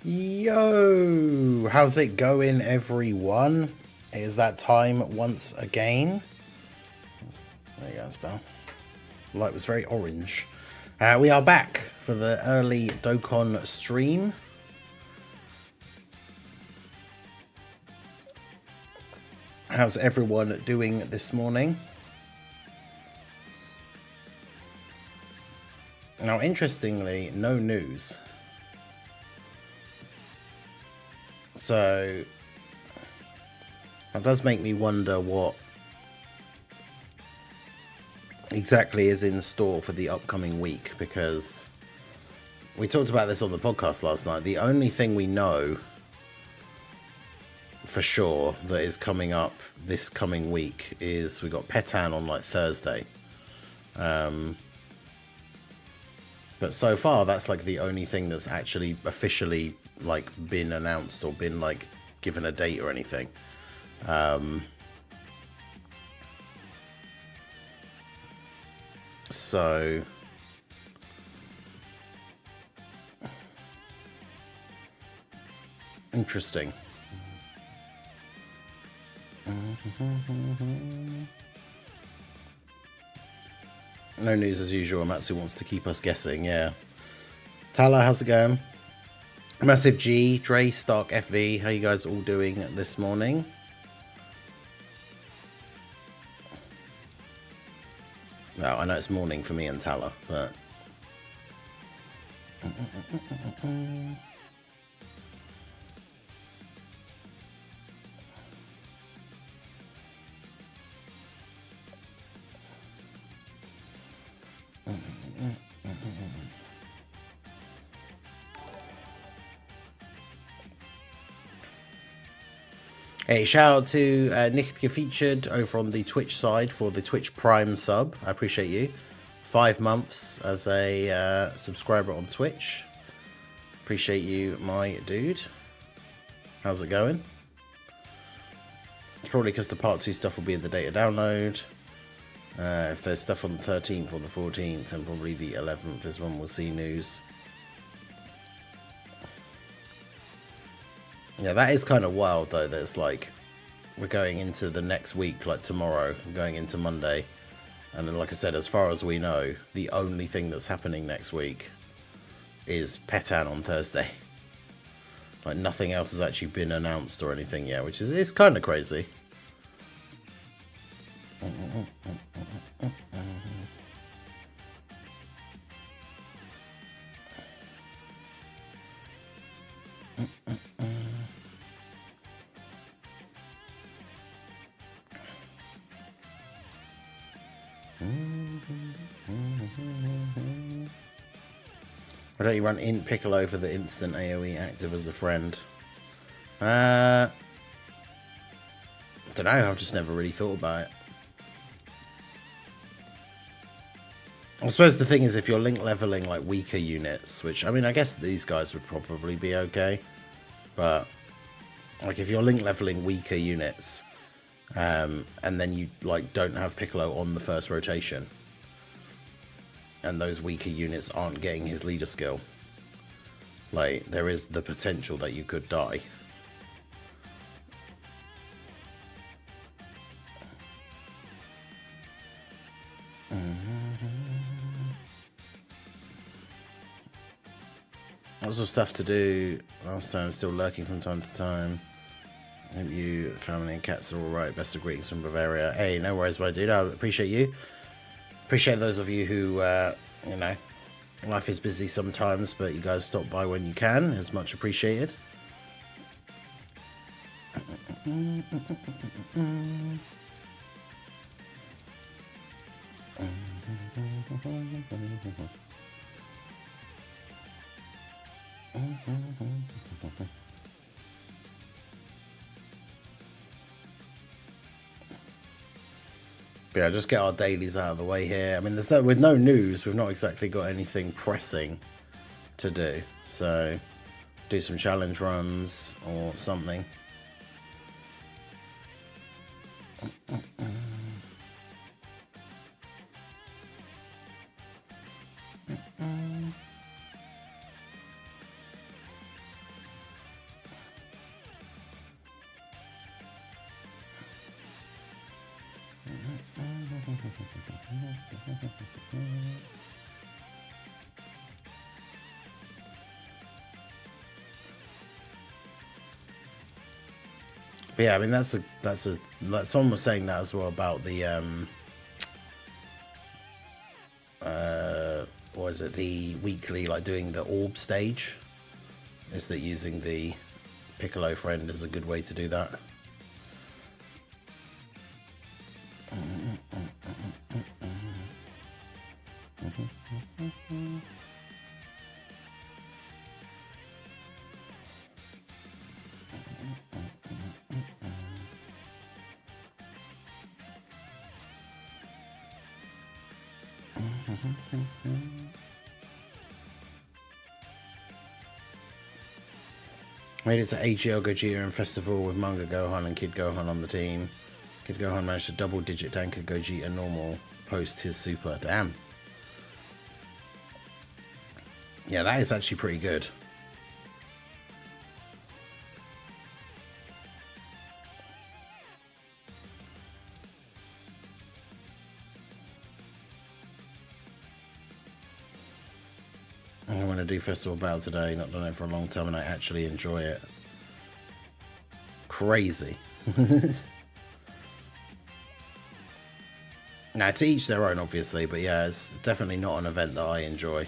Yo, how's it going, everyone? It is that time once again. There you go, spell. The light was very orange. We are back for the early Dokkan stream. How's everyone doing this morning? Now, interestingly, no news. So that does make me wonder what exactly is in store for the upcoming week, because we talked about this on the podcast last night. The only thing we know for sure that is coming up this coming week is we got Petan on like Thursday. But so far, that's like the only thing that's actually officially like been announced or been like given a date or anything. So interesting. No news as usual. Matsu wants to keep us guessing. Yeah. Tala, how's it going? Massive G, Dre, Stark, FV. How you guys all doing this morning? No, I know it's morning for me and Tala, but hey, shout out to Nick Featured over on the Twitch side for the Twitch Prime sub. I appreciate you. 5 months as a subscriber on Twitch. Appreciate you, my dude. How's it going? It's probably because the part 2 stuff will be in the data download. If there's stuff on the 13th or the 14th, and probably the 11th is when we'll see news. Yeah, that is kind of wild, though. That it's like we're going into the next week, like tomorrow, we're going into Monday. And then, like I said, as far as we know, the only thing that's happening next week is Petan on Thursday. Like, nothing else has actually been announced or anything yet, which is it's kind of crazy. Why don't you run int Piccolo for the instant AoE active as a friend? Don't know, I've just never really thought about it. I suppose the thing is, if you're link leveling like weaker units, which I mean, I guess these guys would probably be okay, but like if you're link leveling weaker units, and then you like don't have Piccolo on the first rotation, and those weaker units aren't getting his leader skill, like there is the potential that you could die. Lots of stuff to do. Last time, still lurking from time to time. Hope you, family, and cats are all right. Best of greetings from Bavaria. Hey, no worries, my dude. I appreciate you. Appreciate those of you who, you know, life is busy sometimes, but you guys stop by when you can. It's much appreciated. But yeah, just get our dailies out of the way here. I mean, there's no, with no news, we've not exactly got anything pressing to do. So, do some challenge runs or something. But yeah, I mean like someone was saying that as well about the what is it, the weekly, like doing the orb stage, is that using the Piccolo friend is a good way to do that. Made it to AGL Gogeta and Festival with Manga Gohan and Kid Gohan on the team. Kid Gohan managed to double-digit tank a Gogeta normal post his super. Damn. Yeah, that is actually pretty good. I want to do Festival Battle today, not done it for a long time, and I actually enjoy it. Crazy. Now, to each their own, obviously, but yeah, it's definitely not an event that I enjoy.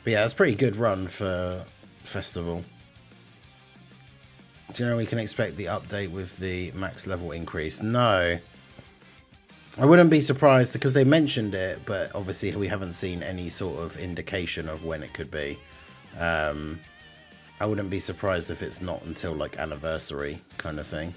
But yeah, it's a pretty good run for Festival. Do you know we can expect the update with the max level increase? No. I wouldn't be surprised because they mentioned it, but obviously we haven't seen any sort of indication of when it could be. I wouldn't be surprised if it's not until like anniversary kind of thing.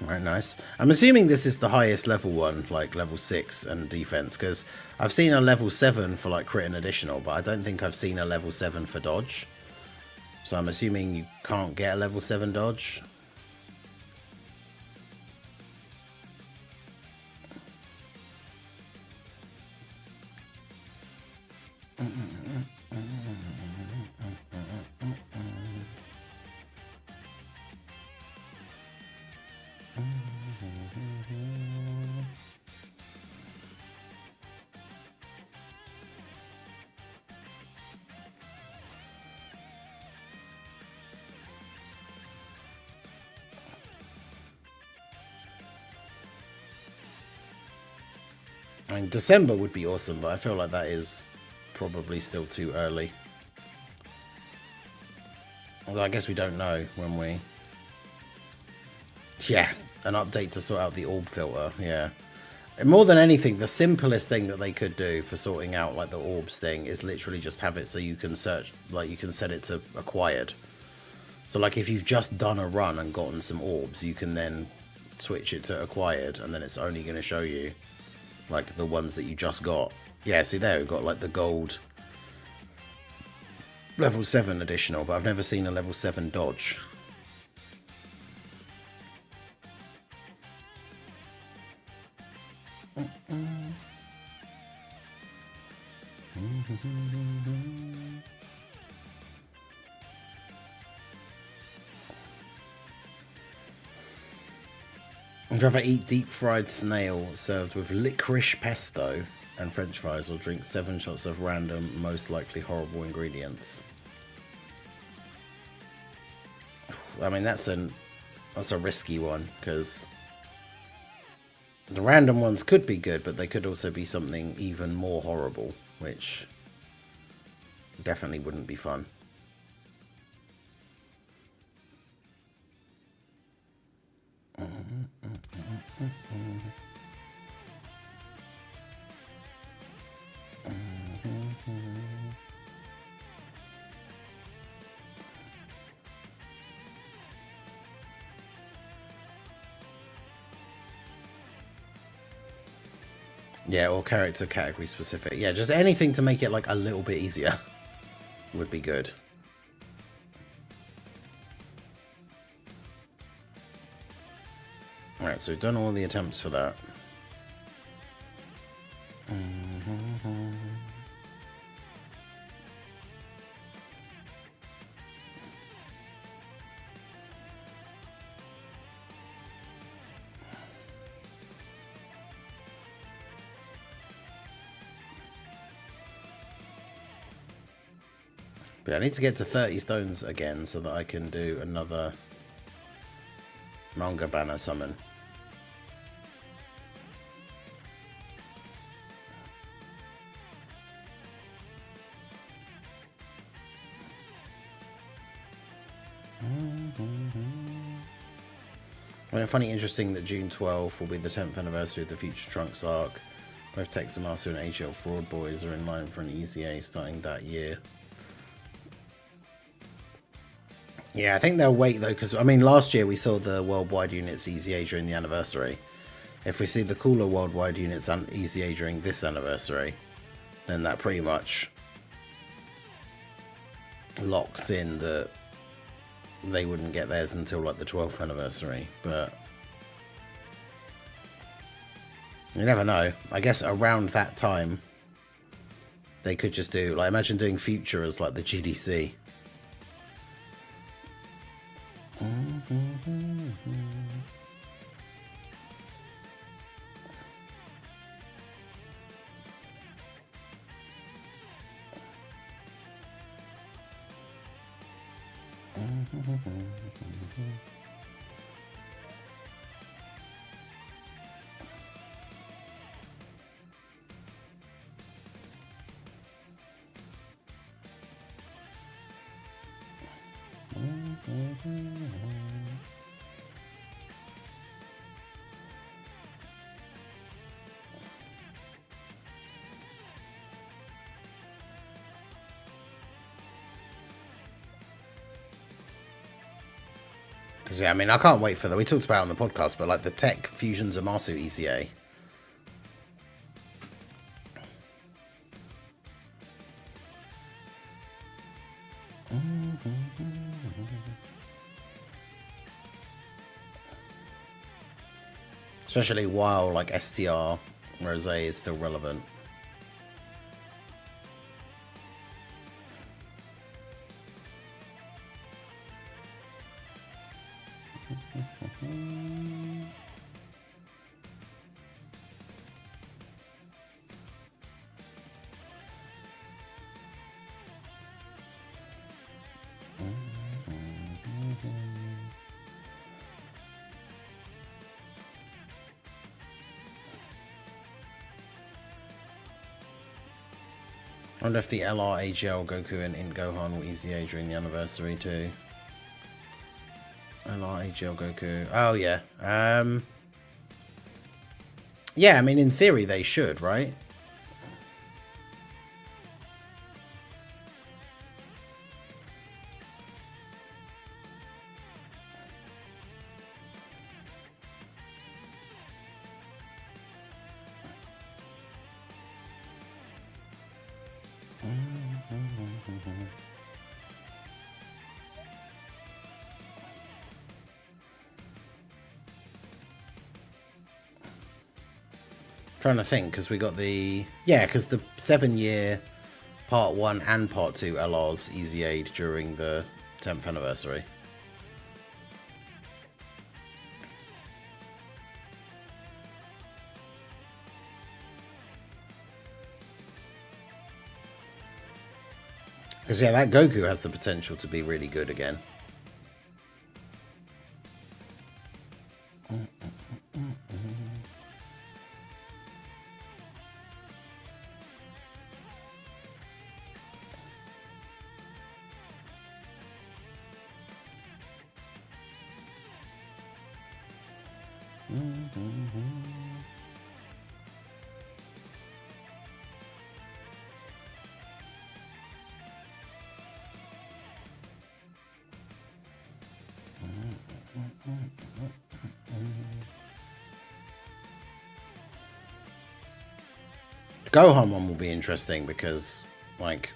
Alright, nice. I'm assuming this is the highest level one, like level 6 and defense, because I've seen a level 7 for like crit and additional, but I don't think I've seen a level 7 for dodge. So I'm assuming you can't get a level 7 dodge. I mean, December would be awesome, but I feel like that is probably still too early. Although I guess we don't know when we... Yeah, an update to sort out the orb filter, yeah. And more than anything, the simplest thing that they could do for sorting out like the orbs thing is literally just have it so you can search, like you can set it to acquired. So like if you've just done a run and gotten some orbs, you can then switch it to acquired, and then it's only going to show you like the ones that you just got. Yeah, see there, we've got like the gold level 7 additional, but I've never seen a level 7 dodge. I'd rather eat deep fried snail served with licorice pesto and french fries, or drink 7 shots of random, most likely horrible ingredients. I mean, that's a risky one, because the random ones could be good, but they could also be something even more horrible, which definitely wouldn't be fun. Yeah, or character category specific. Yeah, just anything to make it like a little bit easier would be good. Alright, so we've done all the attempts for that. But I need to get to 30 stones again so that I can do another manga banner summon. I mean, funny, interesting that June 12th will be the 10th anniversary of the Future Trunks arc. Both Texamasu and AGL Fraud Boys are in line for an EZA starting that year. Yeah, I think they'll wait though, because I mean, last year we saw the worldwide units EZA during the anniversary. If we see the cooler worldwide units on EZA during this anniversary, then that pretty much locks in that they wouldn't get theirs until like the 12th anniversary. But you never know. I guess around that time they could just do, like, imagine doing Future as like the GDC. Yeah, I mean, I can't wait for that. We talked about it on the podcast, but like the Tech Fusion Zamasu ECA. Especially while like STR Rose is still relevant. I wonder if the LR, AGL, Goku, and Int Gohan will EZA during the anniversary too. LR, AGL, Goku. Oh yeah. Yeah, I mean, in theory they should, right? Trying to think, because we got the... Yeah, because the 7-year Part 1 and Part 2 LRs EZA'd during the 10th anniversary. Because, yeah, that Goku has the potential to be really good again. Gohan one will be interesting because, like,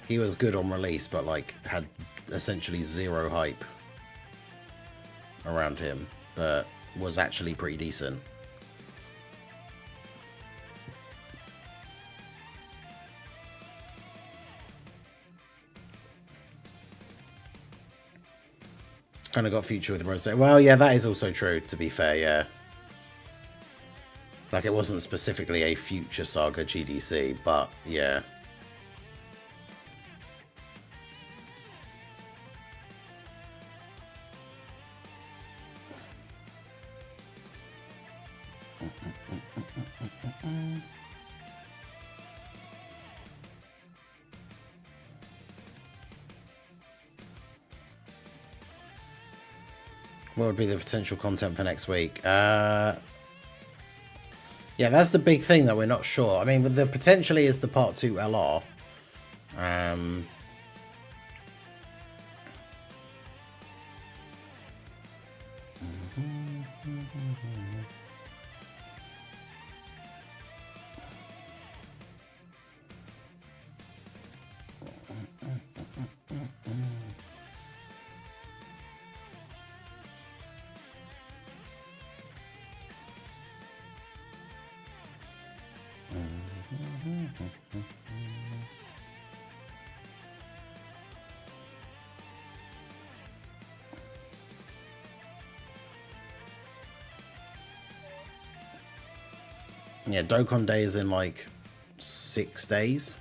he was good on release, but, like, had essentially zero hype around him, but was actually pretty decent. Kind of got future with Rose. Well, yeah, that is also true, to be fair, yeah. Like, it wasn't specifically a Future Saga GDC, but, yeah. What would be the potential content for next week? Yeah, that's the big thing that we're not sure. I mean, the potentially is the Part 2 LR. Yeah, Dokkan Day is in like 6 days.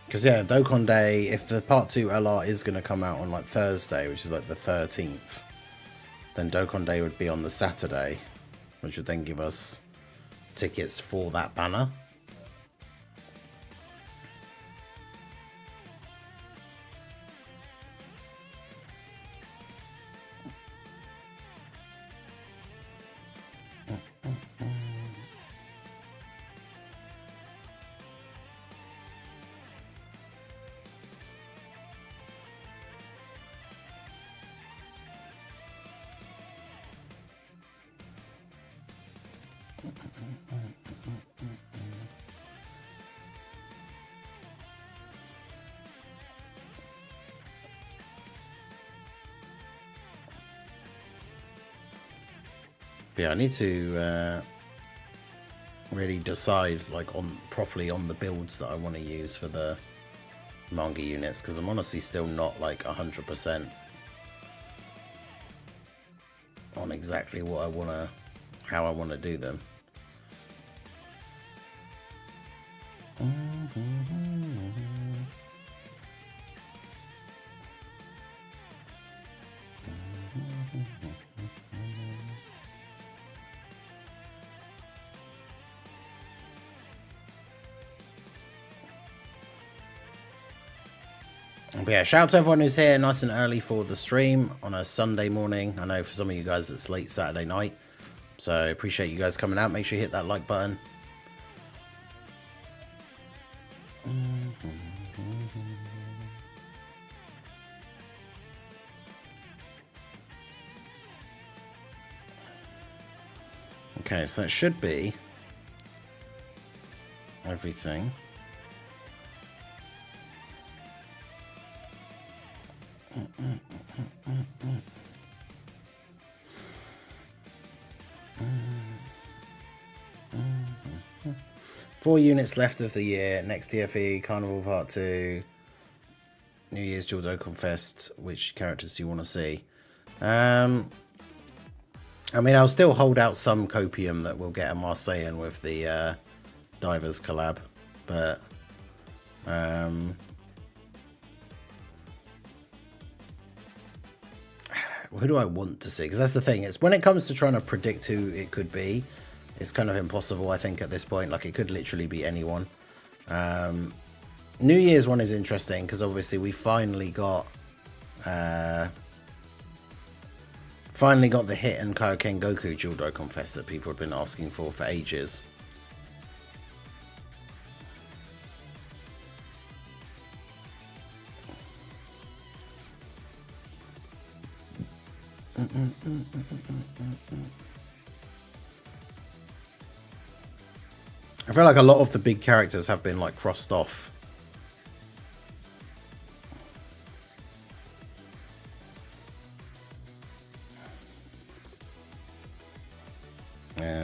Because, yeah, Dokkan Day, if the Part 2 LR is going to come out on, like, Thursday, which is, like, the 13th, then Dokkan Day would be on the Saturday, which would then give us tickets for that banner. Yeah, I need to really decide, like, properly on the builds that I want to use for the manga units, because I'm honestly still not like 100% on exactly what I want to, how I want to do them. But yeah, shout out to everyone who's here nice and early for the stream on a Sunday morning. I know for some of you guys it's late Saturday night, so I appreciate you guys coming out. Make sure you hit that like button. Okay, so that should be everything. Four units left of the year. Next DFE, Carnival Part 2, New Year's Dual Dokkan Fest. Which characters do you want to see? I mean, I'll still hold out some copium that we'll get a Marseillan with the Divers collab, but who do I want to see? Because that's the thing. It's when it comes to trying to predict who it could be, it's kind of impossible, I think, at this point. Like, it could literally be anyone. New Year's one is interesting because obviously we finally got the Hit and Kaioken Goku dual Dokkan Fest that people have been asking for ages. I feel like a lot of the big characters have been like crossed off.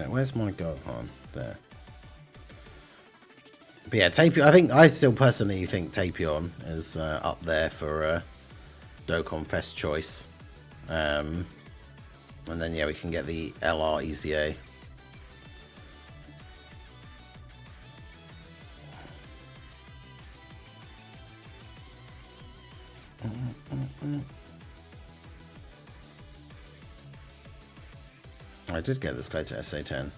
Where's my Gohan? There. But yeah, Tapion. I still personally think Tapion is up there for Dokkan Fest choice. And then yeah, we can get the LR EZA. I did get this guy to SA10.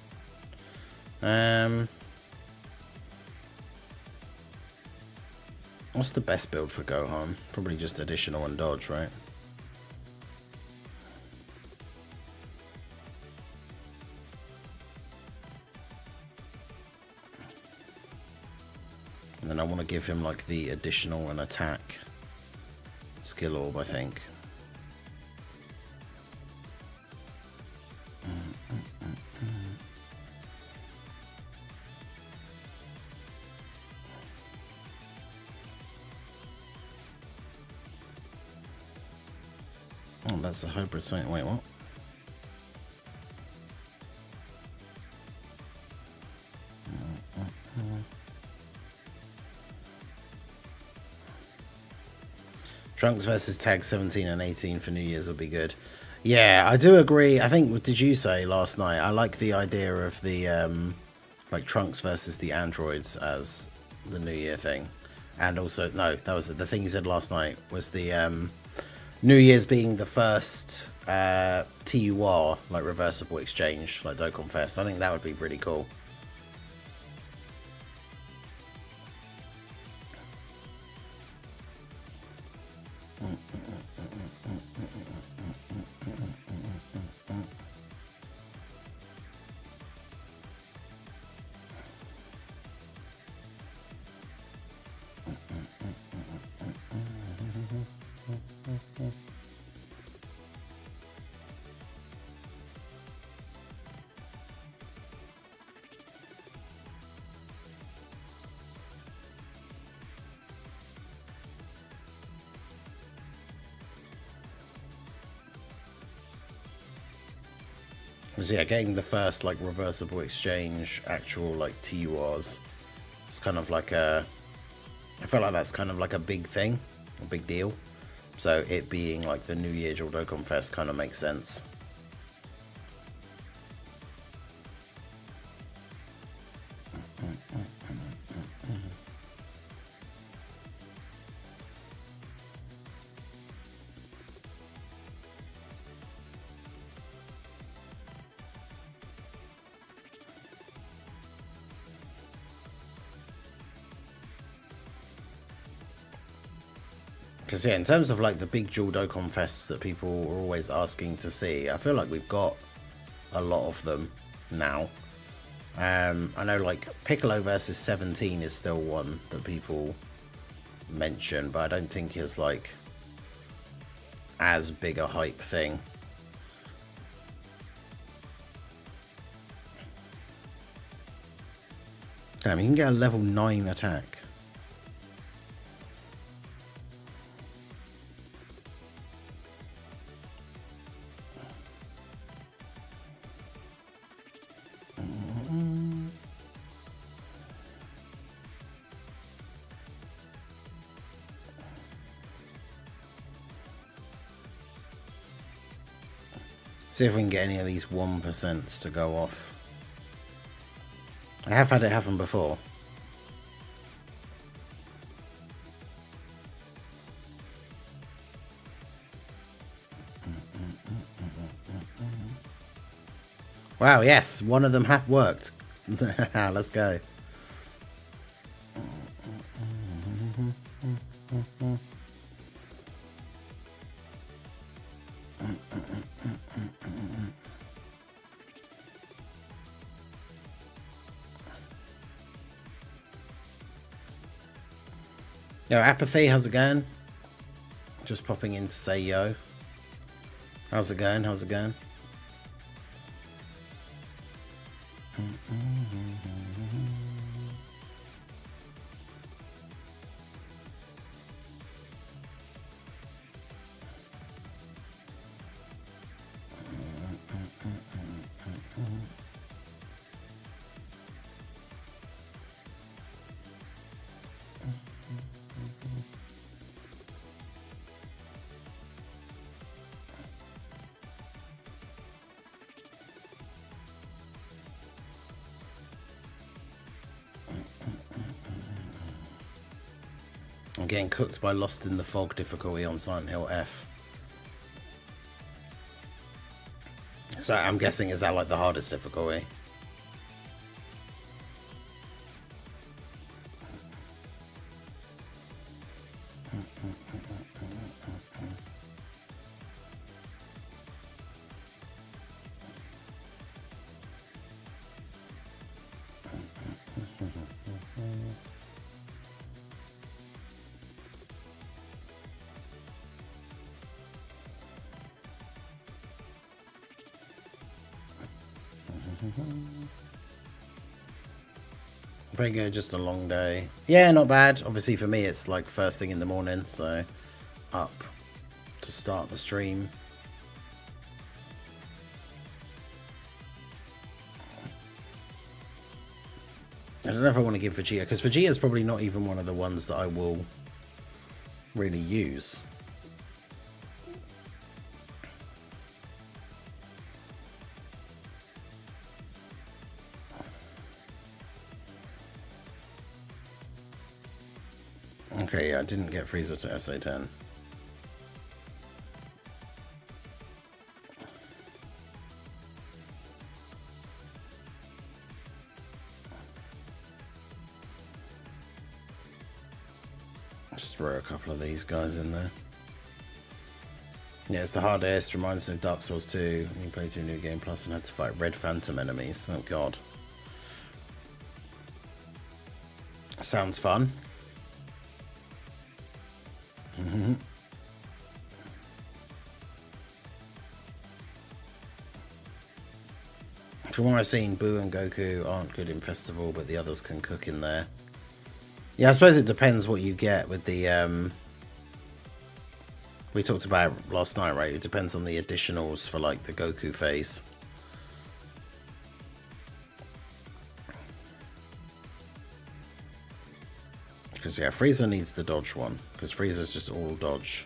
What's the best build for Gohan? Probably just additional and dodge, right? And then I want to give him like the additional and attack skill orb, I think. Oh, that's a hybrid saint. Wait, what? Trunks versus Tag 17 and 18 for New Year's would be good. Yeah, I do agree. I think, what did you say last night? I like the idea of the like Trunks versus the androids as the New Year thing. And also, no, that was the thing you said last night was the New Year's being the first TUR, like reversible exchange, like Dokkan Fest. I think that would be pretty cool. So yeah, getting the first like reversible exchange actual like TURs, it's kind of like I feel like that's kind of like a big thing, a big deal. So it being like the New Year dual Dokkan Fest kind of makes sense. Because yeah, in terms of like the big dual Dokkan Fests that people are always asking to see, I feel like we've got a lot of them now. I know like Piccolo versus 17 is still one that people mention, but I don't think is like as big a hype thing. Damn, you can get a level 9 attack. See if we can get any of these 1% to go off. I have had it happen before. Wow, yes, one of them have worked. Let's go. Yo, Apathy, how's it going? Just popping in to say yo. How's it going? How's it going? I'm getting cooked by Lost in the Fog difficulty on Silent Hill F. So I'm guessing, is that like the hardest difficulty? Pretty good, just a long day. Yeah, not bad. Obviously for me it's like first thing in the morning, so up to start the stream. I don't know if I want to give Vegeta, because Vegeta is probably not even one of the ones that I will really use. Okay, yeah, I didn't get Frieza to SA10. Just throw a couple of these guys in there. Yeah, it's the hardest. Reminds me of Dark Souls 2. You play through New Game Plus and had to fight Red Phantom enemies. Oh god. Sounds fun. From what I've seen, Boo and Goku aren't good in Festival, but the others can cook in there. Yeah, I suppose it depends what you get with the... we talked about it last night, right? It depends on the additionals for, like, the Goku phase. Because, yeah, Frieza needs the dodge one. Because Frieza's just all dodge.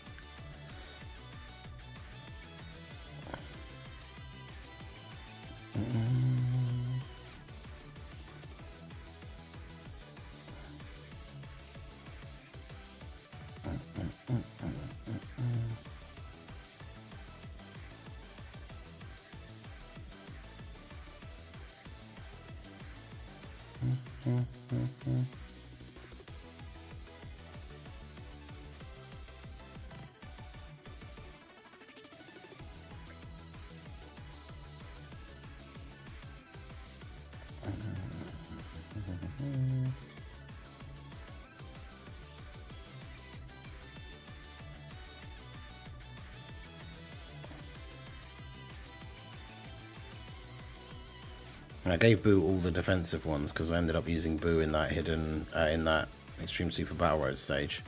I gave Boo all the defensive ones because I ended up using Boo in that hidden, in that Extreme Super Battle Road stage.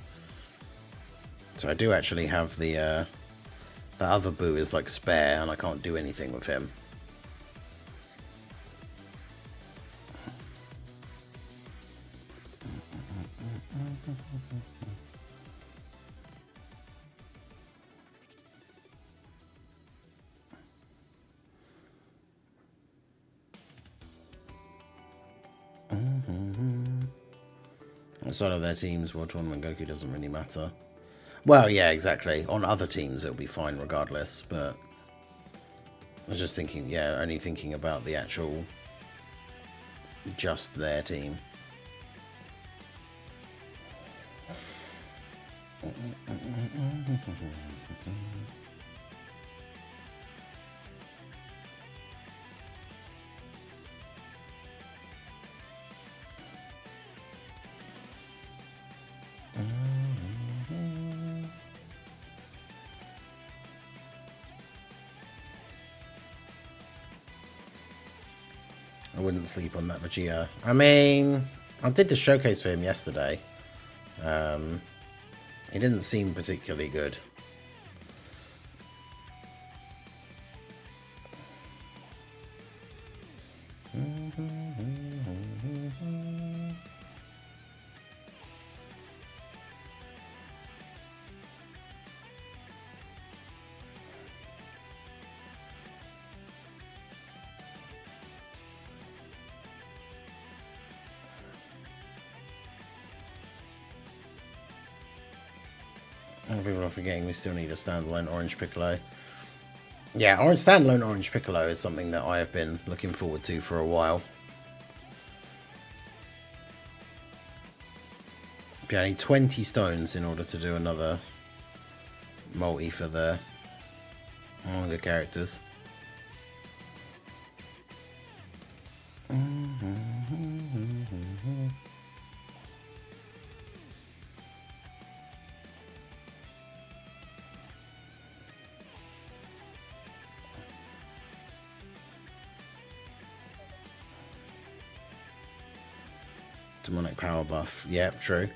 So I do actually have the other Boo is like spare and I can't do anything with him. Outside of their teams, World Tournament Goku doesn't really matter. Well, yeah, exactly. On other teams, it'll be fine regardless, but I was just thinking, yeah, only thinking about the actual, just their team. I wouldn't sleep on that Vegeta. I mean, I did the showcase for him yesterday. He didn't seem particularly good. People are forgetting we still need a standalone Orange Piccolo. Yeah, standalone Orange Piccolo is something that I have been looking forward to for a while. Yeah, I need 20 stones in order to do another multi for the manga characters. Demonic power buff. Yep, true.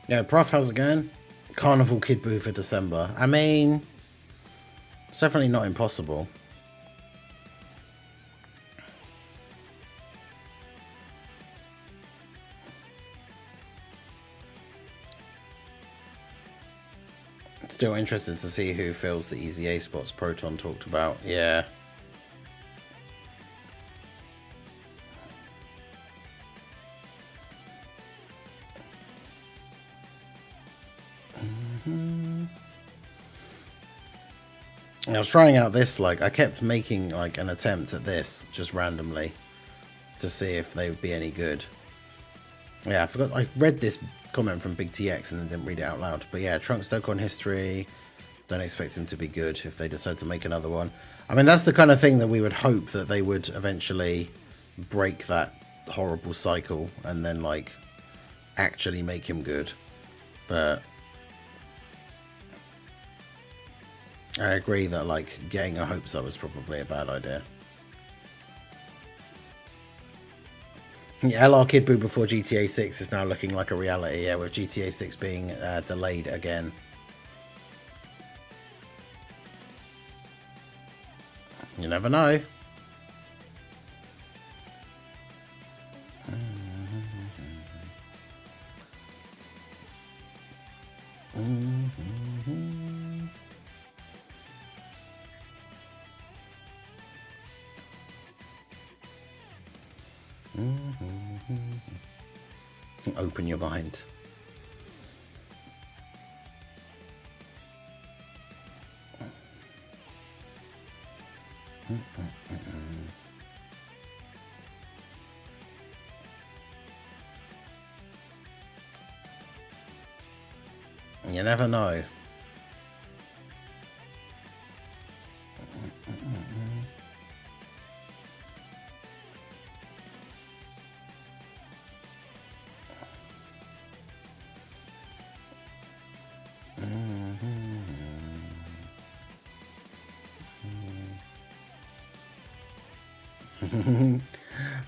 Yeah, Prof, how's it going? Carnival Kid Boo for December. I mean, it's definitely not impossible. Still interested to see who fills the easy A spots Proton talked about. Yeah. I was trying out this, like, I kept making, like, an attempt at this, just randomly, to see if they would be any good. Yeah, I forgot, I read this comment from Big TX and then didn't read it out loud. But yeah, Trunks Dokkan history, don't expect him to be good if they decide to make another one. I mean, that's the kind of thing that we would hope that they would eventually break that horrible cycle and then, like, actually make him good. But I agree that, like, getting a hopes up is probably a bad idea. Yeah, LR Kid Boo before GTA 6 is now looking like a reality, yeah, with GTA 6 being delayed again. You never know. Open your mind. You never know.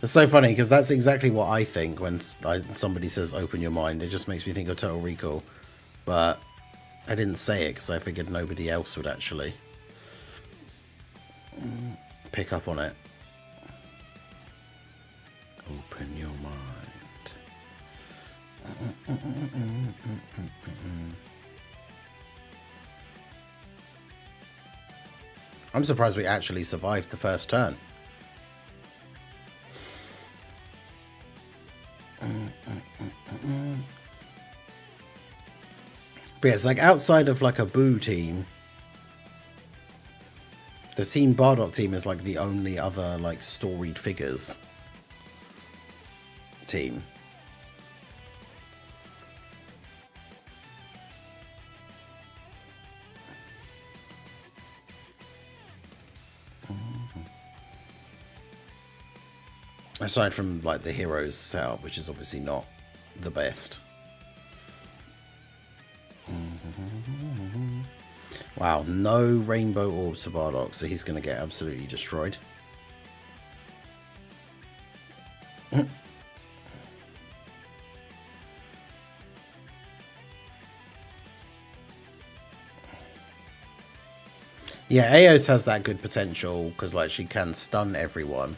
It's so funny because that's exactly what I think when somebody says open your mind. It just makes me think of Total Recall. But I didn't say it because I figured nobody else would actually pick up on it. Open your mind. I'm surprised we actually survived the first turn. But yeah, it's like outside of like a Boo team, the Team Bardock team is like the only other like storied figures team. Aside from like the heroes setup, which is obviously not the best. Wow, no rainbow orbs for Bardock, so he's going to get absolutely destroyed. Yeah, Eos has that good potential because like she can stun everyone.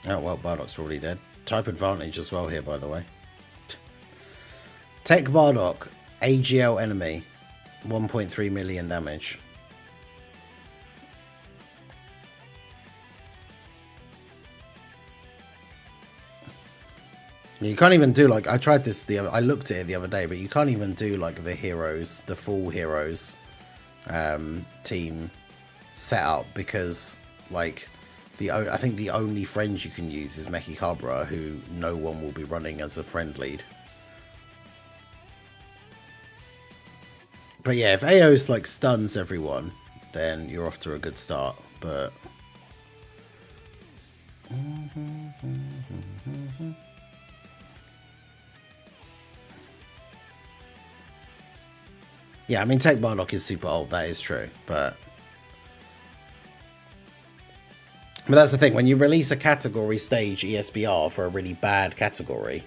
Oh, well, Bardock's already dead. Type advantage as well here, by the way. Tech Bardock, AGL enemy, 1.3 million damage. You can't even do like, I tried this I looked at it the other day, but you can't even do like the heroes, the full heroes team setup because like I think the only friends you can use is Mechikabra, who no one will be running as a friend lead. But yeah, if Eos like stuns everyone, then you're off to a good start. But yeah, I mean, Tech Bardock is super old. That is true, but that's the thing. When you release a category stage ESBR for a really bad category,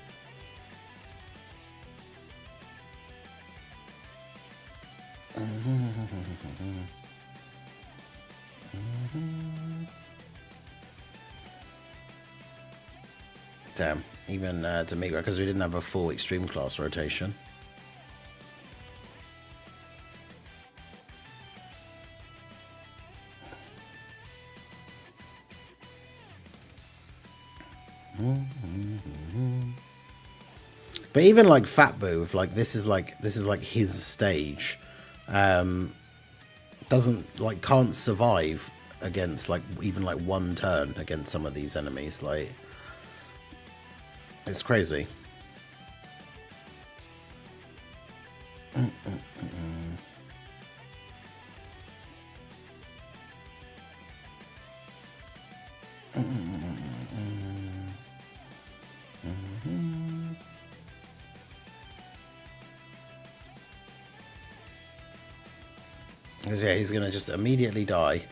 damn, even Timebreaker, because we didn't have a full extreme class rotation. But even like Fat Boo, if like this is like his stage, doesn't like can't survive against like even like one turn against some of these enemies. Like it's crazy. Because yeah, he's gonna just immediately die.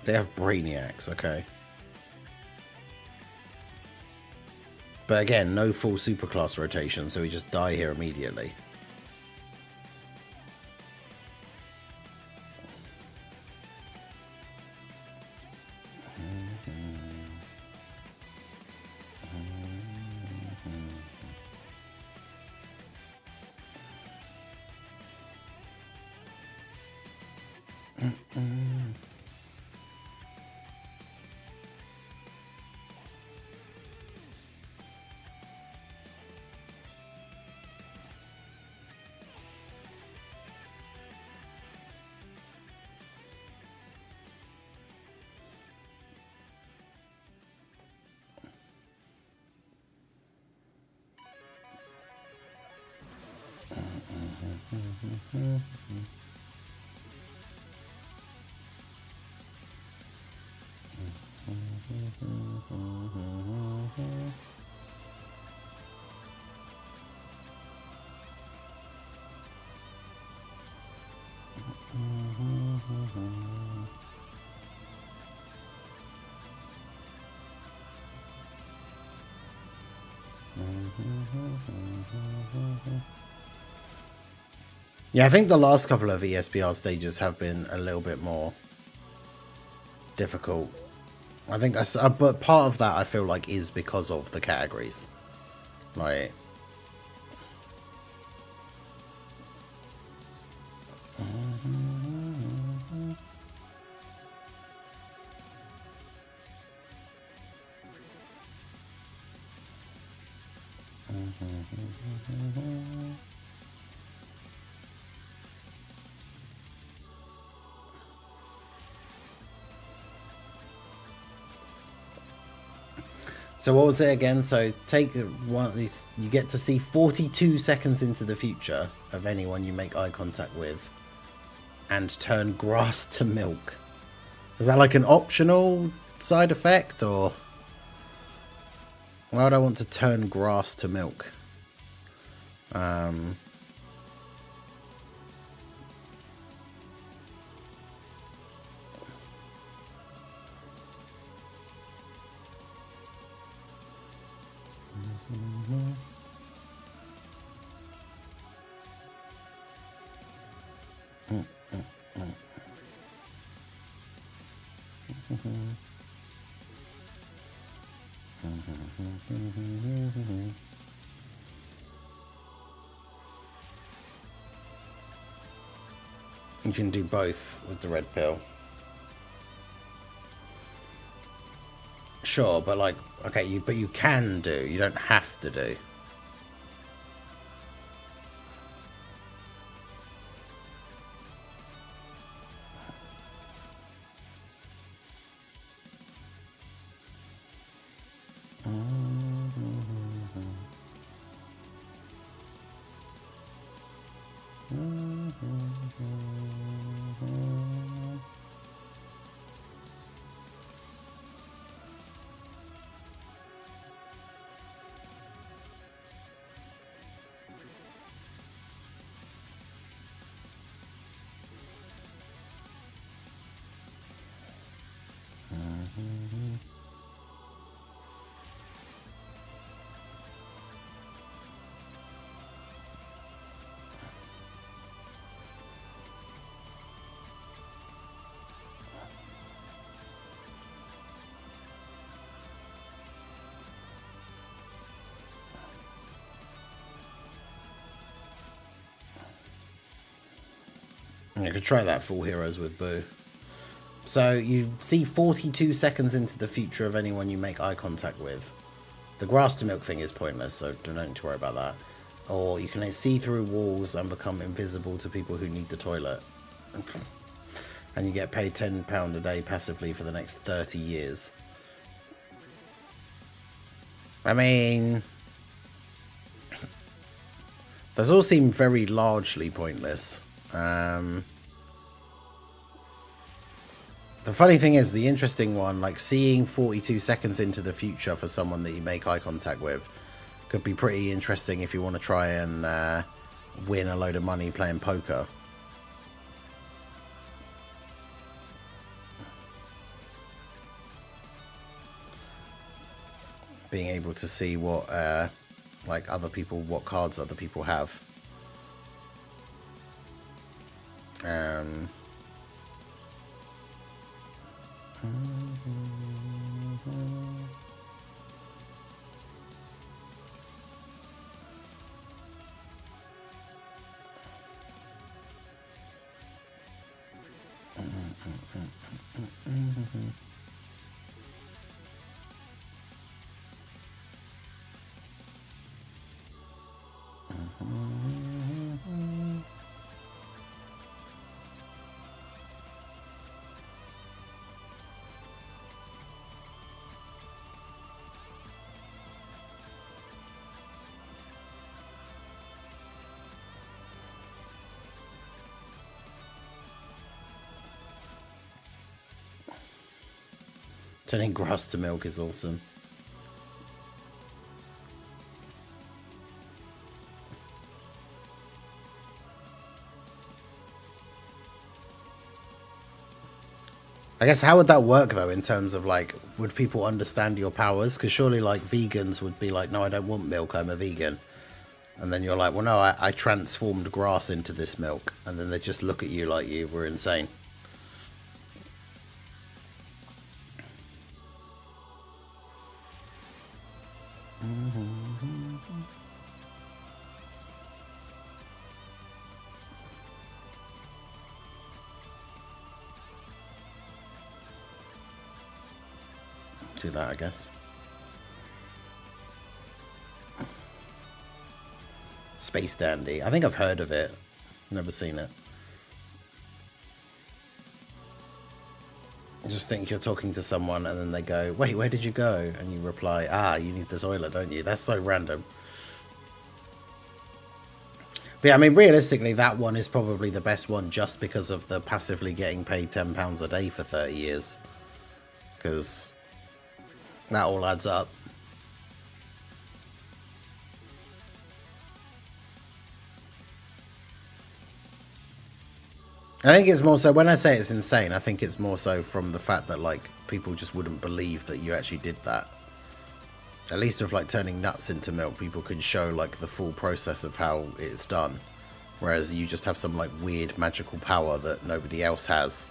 They have Brainiacs, okay. But again, no full superclass rotation, so we just die here immediately. Yeah, I think the last couple of ESPR stages have been a little bit more difficult. I think, but part of that I feel like is because of the categories. Like, so what was it again? So take one. You get to see 42 seconds into the future of anyone you make eye contact with, and turn grass to milk. Is that like an optional side effect, or why would I want to turn grass to milk? You can do both with the red pill. Sure, but like, okay, you can do. You don't have to do. You could try that full heroes with Boo. So you see 42 seconds into the future of anyone you make eye contact with. The grass to milk thing is pointless, so don't need to worry about that. Or you can see through walls and become invisible to people who need the toilet. And you get paid £10 a day passively for the next 30 years. I mean, those all seem very largely pointless. The funny thing is, the interesting one, like seeing 42 seconds into the future for someone that you make eye contact with, could be pretty interesting if you want to try and win a load of money playing poker. Being able to see what, like other people, what cards other people have. Turning grass to milk is awesome. I guess how would that work though in terms of like, would people understand your powers? Because surely like vegans would be like, no, I don't want milk, I'm a vegan. And then you're like, well, no, I transformed grass into this milk. And then they just look at you like you were insane. Do that, I guess. Space Dandy. I think I've heard of it. Never seen it. I just think you're talking to someone and then they go, wait, where did you go? And you reply, ah, you need the toilet, don't you? That's so random. But yeah, I mean, realistically, that one is probably the best one just because of the passively getting paid £10 a day for 30 years. Because that all adds up. I think it's more so, when I say it's insane, I think it's more so from the fact that, like, people just wouldn't believe that you actually did that. At least with, like, turning nuts into milk, people can show, like, the full process of how it's done. Whereas you just have some, like, weird magical power that nobody else has.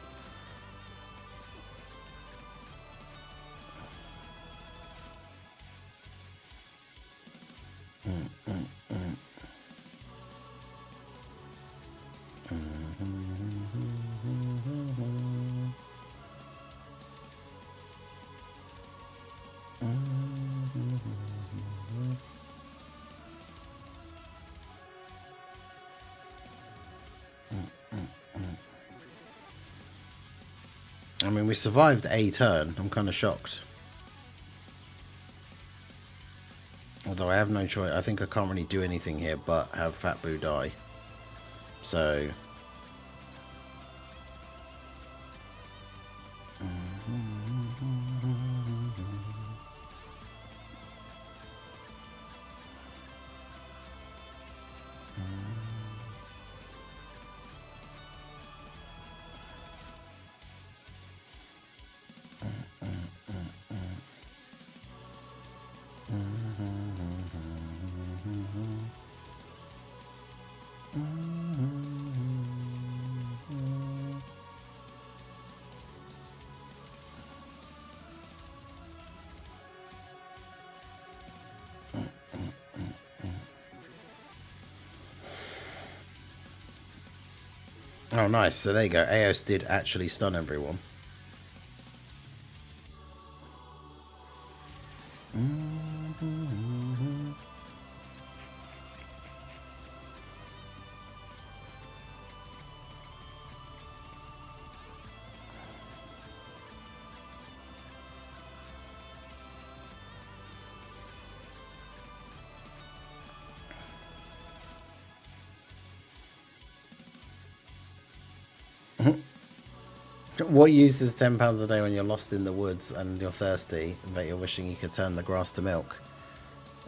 I mean, we survived a turn. I'm kind of shocked. Although I have no choice. I think I can't really do anything here but have Fat Boo die. So... Oh, nice. So there you go. Eos did actually stun everyone. What use is £10 a day when you're lost in the woods and you're thirsty, but you're wishing you could turn the grass to milk?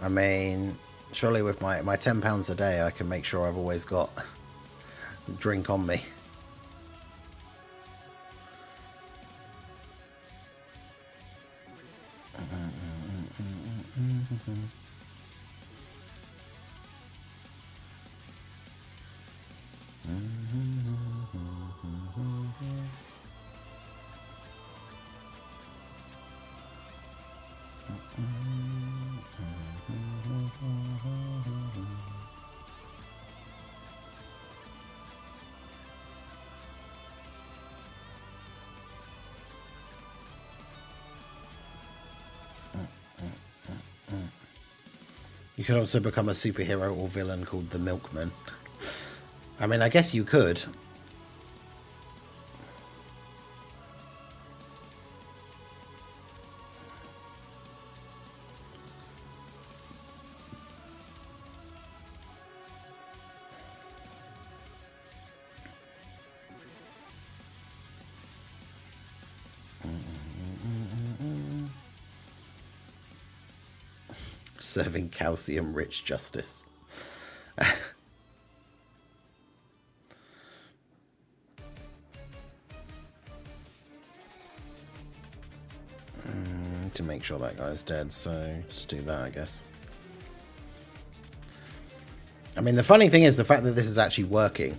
I mean, surely with my £10 a day, I can make sure I've always got a drink on me. You could also become a superhero or villain called the Milkman. I mean, I guess you could. serving calcium-rich justice. To make sure that guy's dead, so just do that, I guess. I mean, the funny thing is the fact that this is actually working.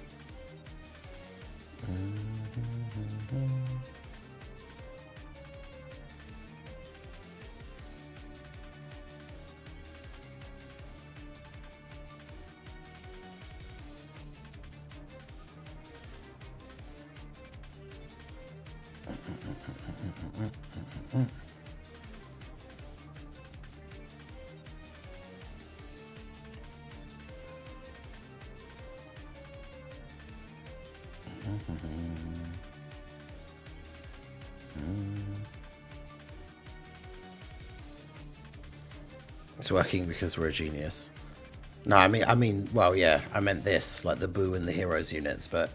It's working because we're a genius. No, I mean, well, yeah, I meant this, like the Boo and the Heroes units, but...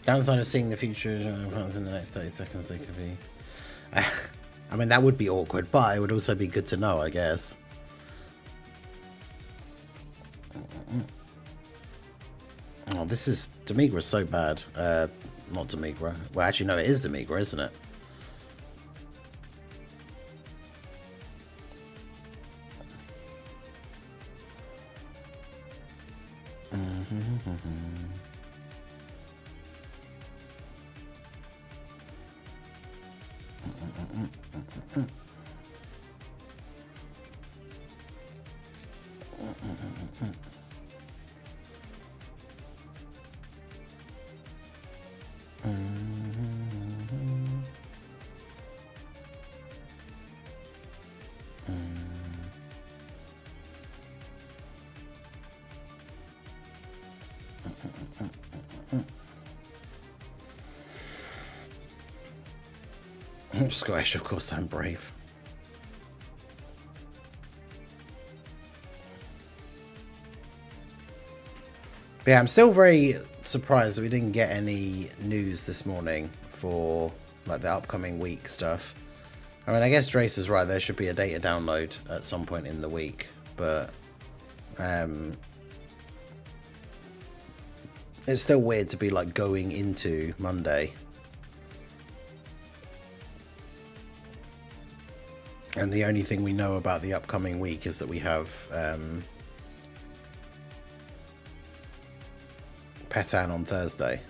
Downside of seeing the future in the next 30 seconds, they could be... I mean, that would be awkward, but it would also be good to know, I guess. Oh, this is... Demigra is so bad. Not Demigra. Well, actually, no, it is Demigra, isn't it? Scottish, of course, I'm brave. But yeah, I'm still very surprised that we didn't get any news this morning for like the upcoming week stuff. I mean, I guess Drace is right. There should be a data download at some point in the week, but it's still weird to be like going into Monday. And the only thing we know about the upcoming week is that we have Petan on Thursday.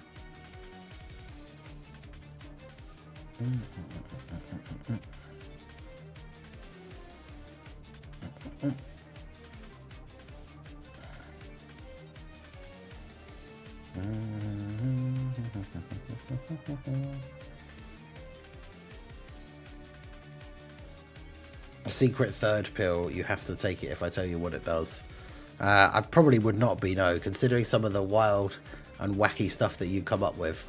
A secret third pill, you have to take it if I tell you what it does. I probably would not be, no, considering some of the wild and wacky stuff that you come up with.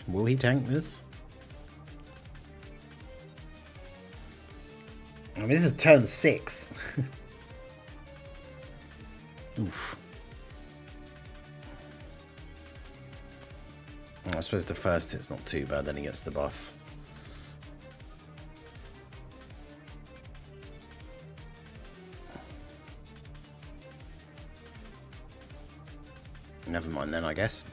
Will he tank this? I mean, this is turn 6. Oof. I suppose the first hit's not too bad, then he gets the buff. Never mind then, I guess.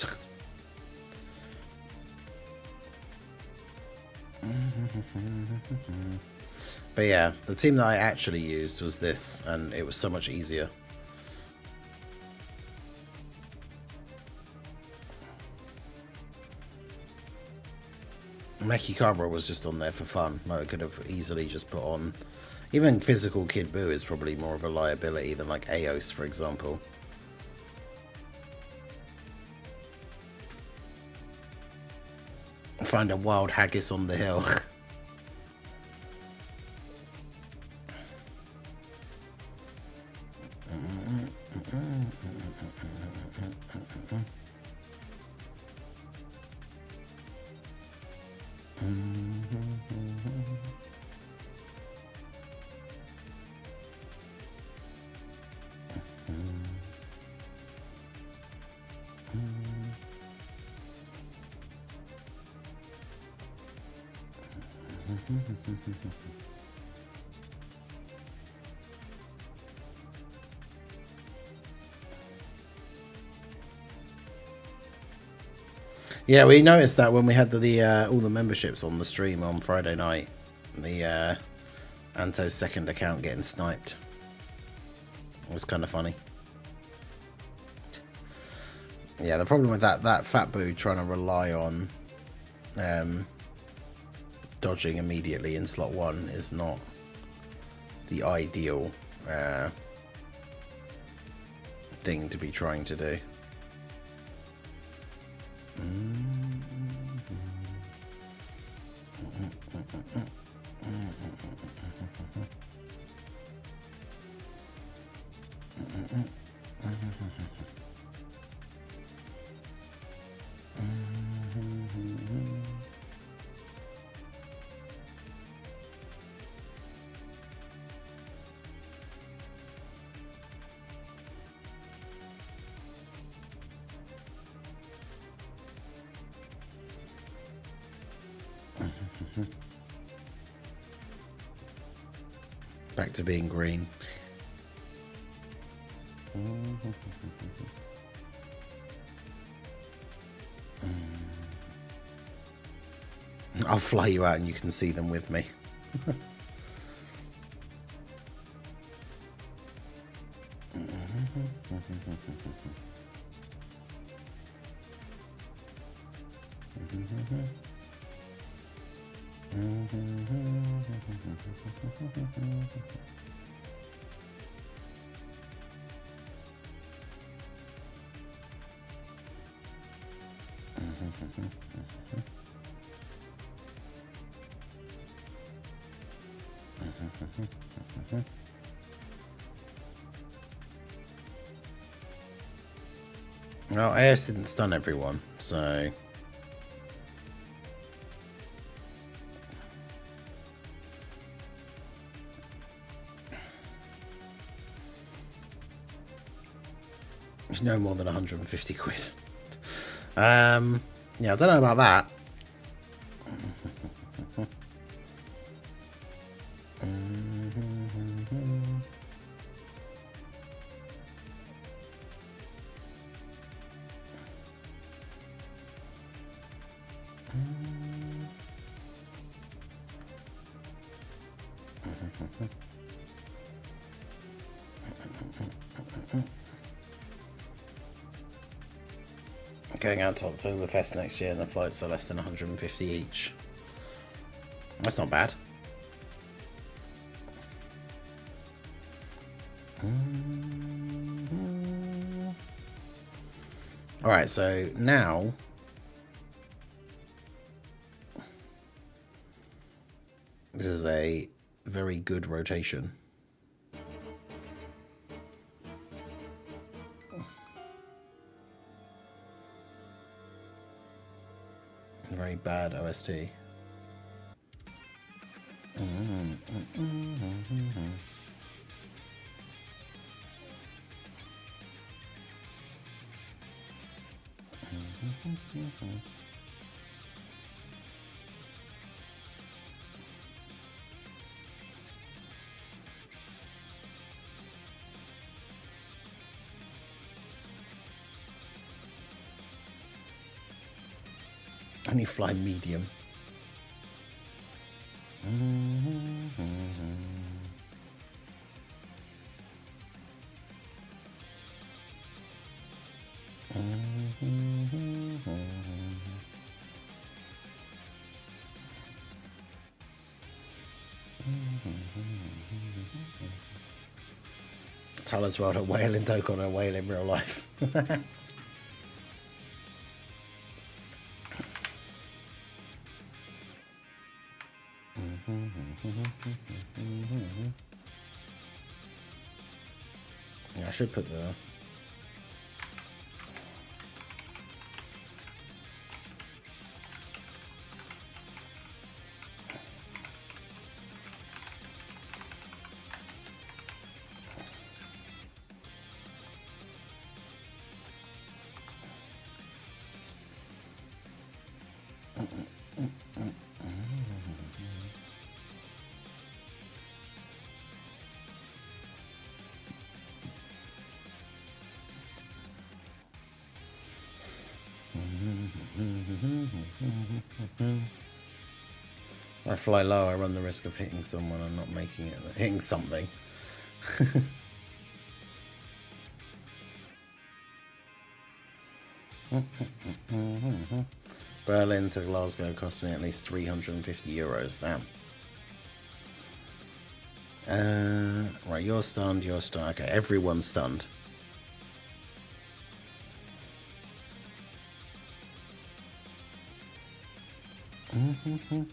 But yeah, the team that I actually used was this, and it was so much easier. Mechikabra was just on there for fun. I could have easily just put on... Even physical Kid Buu is probably more of a liability than like Aos, for example. Find a wild haggis on the hill. Yeah, we noticed that when we had the all the memberships on the stream on Friday night, the Anto's second account getting sniped. It was kind of funny. Yeah, the problem with that Fat Boo trying to rely on dodging immediately in slot 1 is not the ideal thing to be trying to do. Back to being green. I'll fly you out and you can see them with me. Well, AS didn't stun everyone, so... It's no more than 150 quid. Yeah, I don't know about that. Going out to Oktoberfest next year and the flights are less than 150 each. That's not bad. Alright, so now This is a very good rotation. Very bad OST. Only fly medium. Tell us what a whale in Dokkan, a whale in real life. Yeah, I should put the... When I fly low, I run the risk of hitting someone and not making it, hitting something. Berlin to Glasgow cost me at least 350 euros. Damn. Right, you're stunned, you're stunned. Okay, everyone's stunned. Mm-hmm.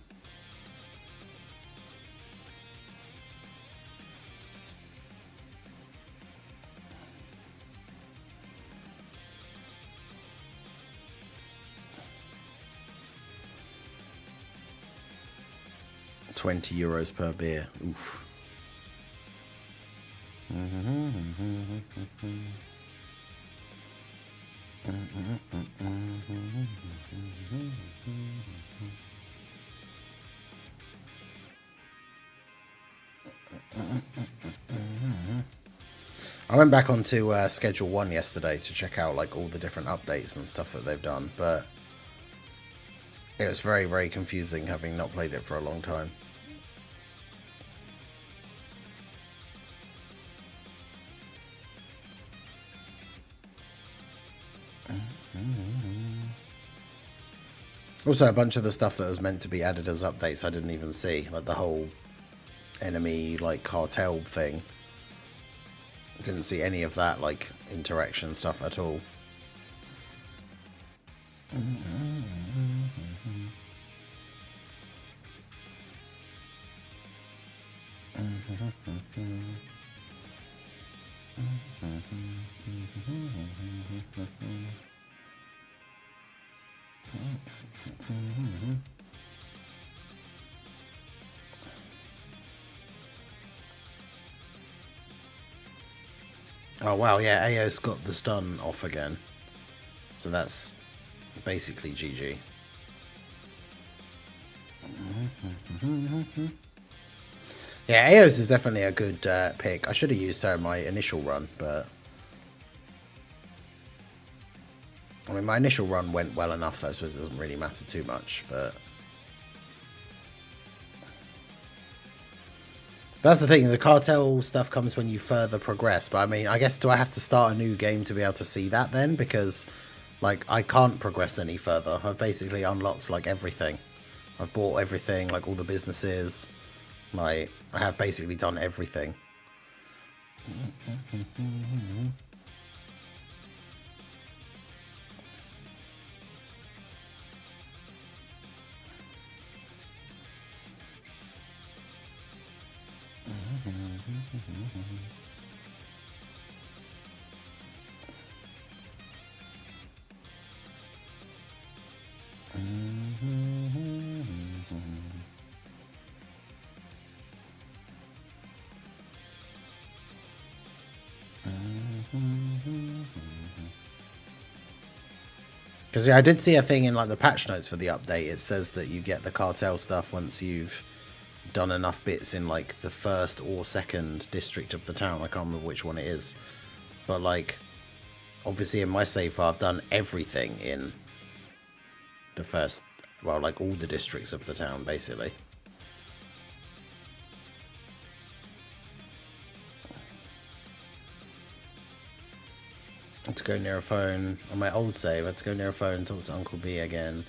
20 euros per beer. Oof. I went back onto Schedule 1 yesterday to check out like all the different updates and stuff that they've done, but it was very, very confusing having not played it for a long time. Also, a bunch of the stuff that was meant to be added as updates I didn't even see, like the whole enemy like cartel thing. Didn't see any of that like interaction stuff at all. Oh wow, yeah, AO's got the stun off again. So that's basically GG. Yeah, AO's is definitely a good pick. I should have used her in my initial run, but... I mean, my initial run went well enough that I suppose it doesn't really matter too much, but... That's the thing, the cartel stuff comes when you further progress, but I mean, I guess do I have to start a new game to be able to see that then? Because, like, I can't progress any further. I've basically unlocked, like, everything. I've bought everything, like, all the businesses. Like, I have basically done everything. Because yeah, I did see a thing in like the patch notes for the update. It says that you get the cartel stuff once you've done enough bits in like the first or second district of the town. I can't remember which one it is, but like obviously in my save file I've done everything in the first, well, like all the districts of the town basically. I had to go near a phone on my old save. I had to go near a phone and talk to Uncle B again.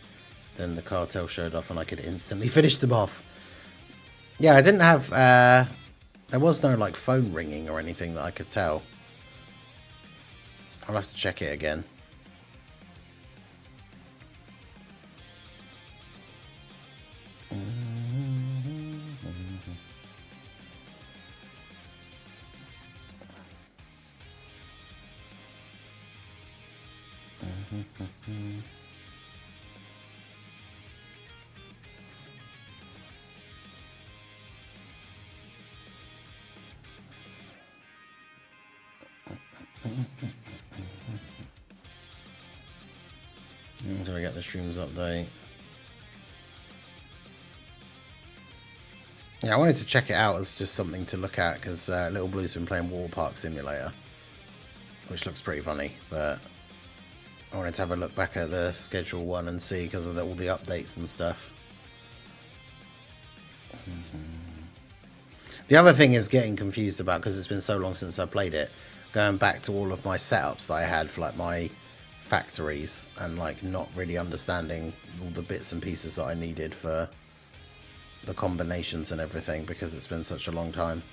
Then the cartel showed up and I could instantly finish them off. Yeah, I didn't have... there was no like phone ringing or anything that I could tell. I'll have to check it again. Until I get the streams update. Yeah, I wanted to check it out as just something to look at because Little Blue's been playing Water Park Simulator, which looks pretty funny, but I wanted to have a look back at the Schedule 1 and see because of all the updates and stuff. The other thing is getting confused about, because it's been so long since I played it, going back to all of my setups that I had for like my factories and like not really understanding all the bits and pieces that I needed for the combinations and everything because it's been such a long time.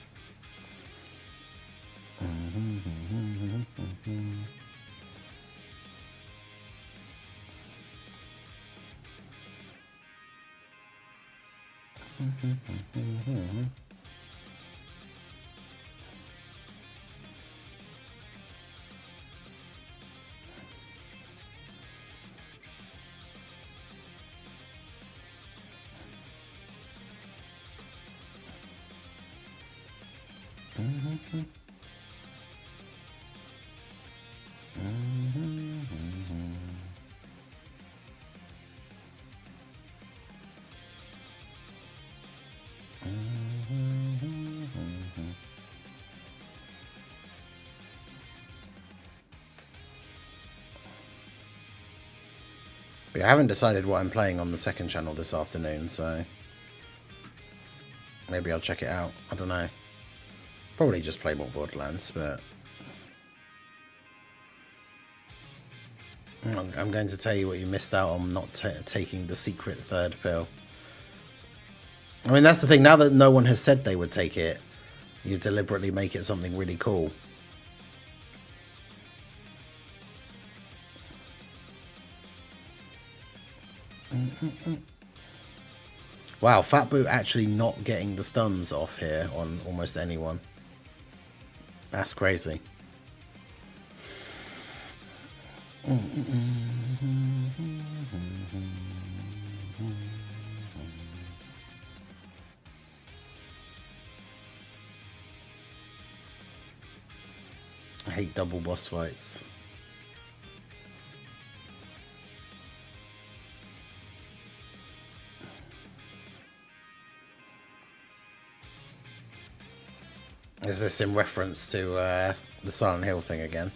But I haven't decided what I'm playing on the second channel this afternoon, so maybe I'll check it out. I don't know. Probably just play more Borderlands, but I'm going to tell you what you missed out on not taking the secret third pill. I mean, that's the thing. Now that no one has said they would take it, you deliberately make it something really cool. Wow, Fat Boot actually not getting the stuns off here on almost anyone. That's crazy. I hate double boss fights. Is this in reference to the Silent Hill thing again?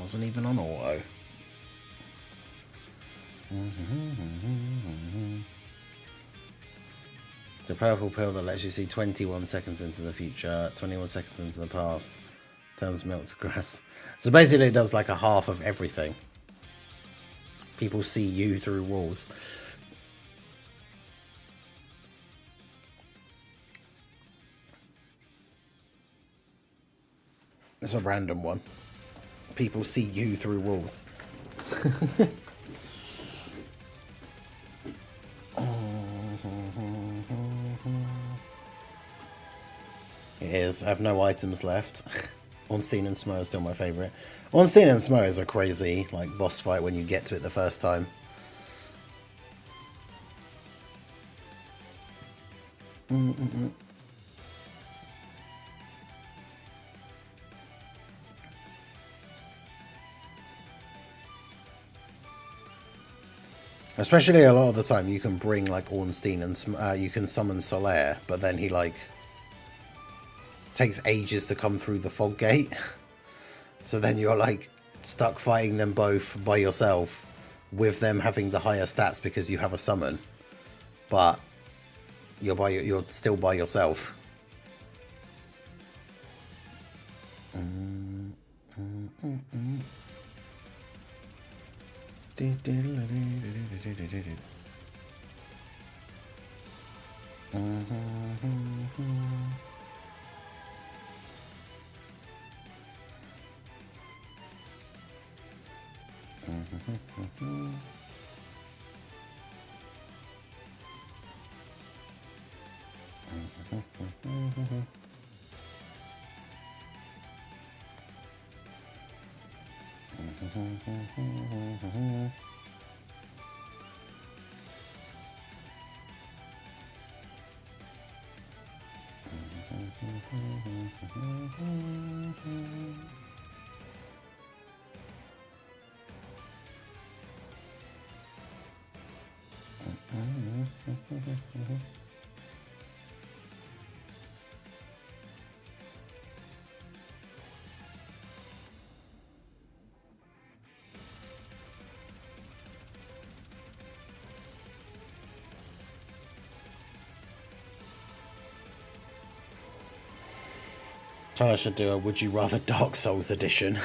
Wasn't even on auto. The purple pill that lets you see 21 seconds into the future, 21 seconds into the past, turns milk to grass. So basically it does like a half of everything. People see you through walls. It's a random one. People see you through walls. It is. I have no items left. Ornstein and Smo are still my favourite. Ornstein and Smo is a crazy like boss fight when you get to it the first time. Especially a lot of the time you can bring like Ornstein and you can summon Solaire, but then he like takes ages to come through the fog gate. So then you're like stuck fighting them both by yourself with them having the higher stats because you have a summon. But you're still by yourself. I should do a Would You Rather Dark Souls edition.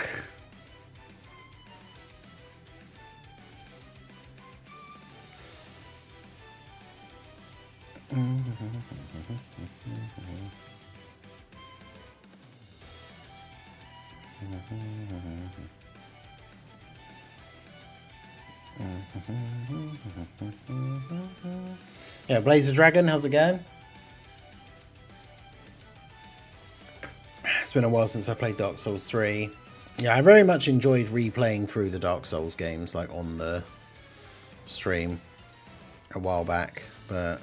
Yeah, Blazer Dragon, how's it going? It's been a while since I played Dark Souls 3. Yeah, I very much enjoyed replaying through the Dark Souls games, like on the stream a while back, but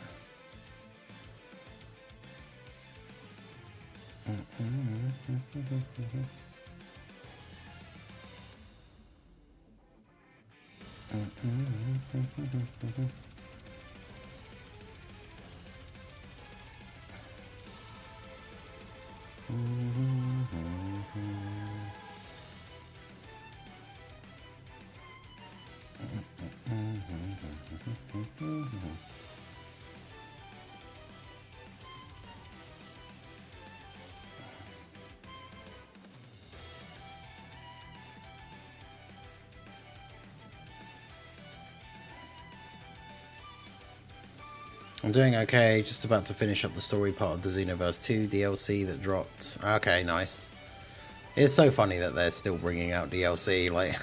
I'm doing okay, just about to finish up the story part of the Xenoverse 2 DLC that dropped. Okay, nice. It's so funny that they're still bringing out DLC, like...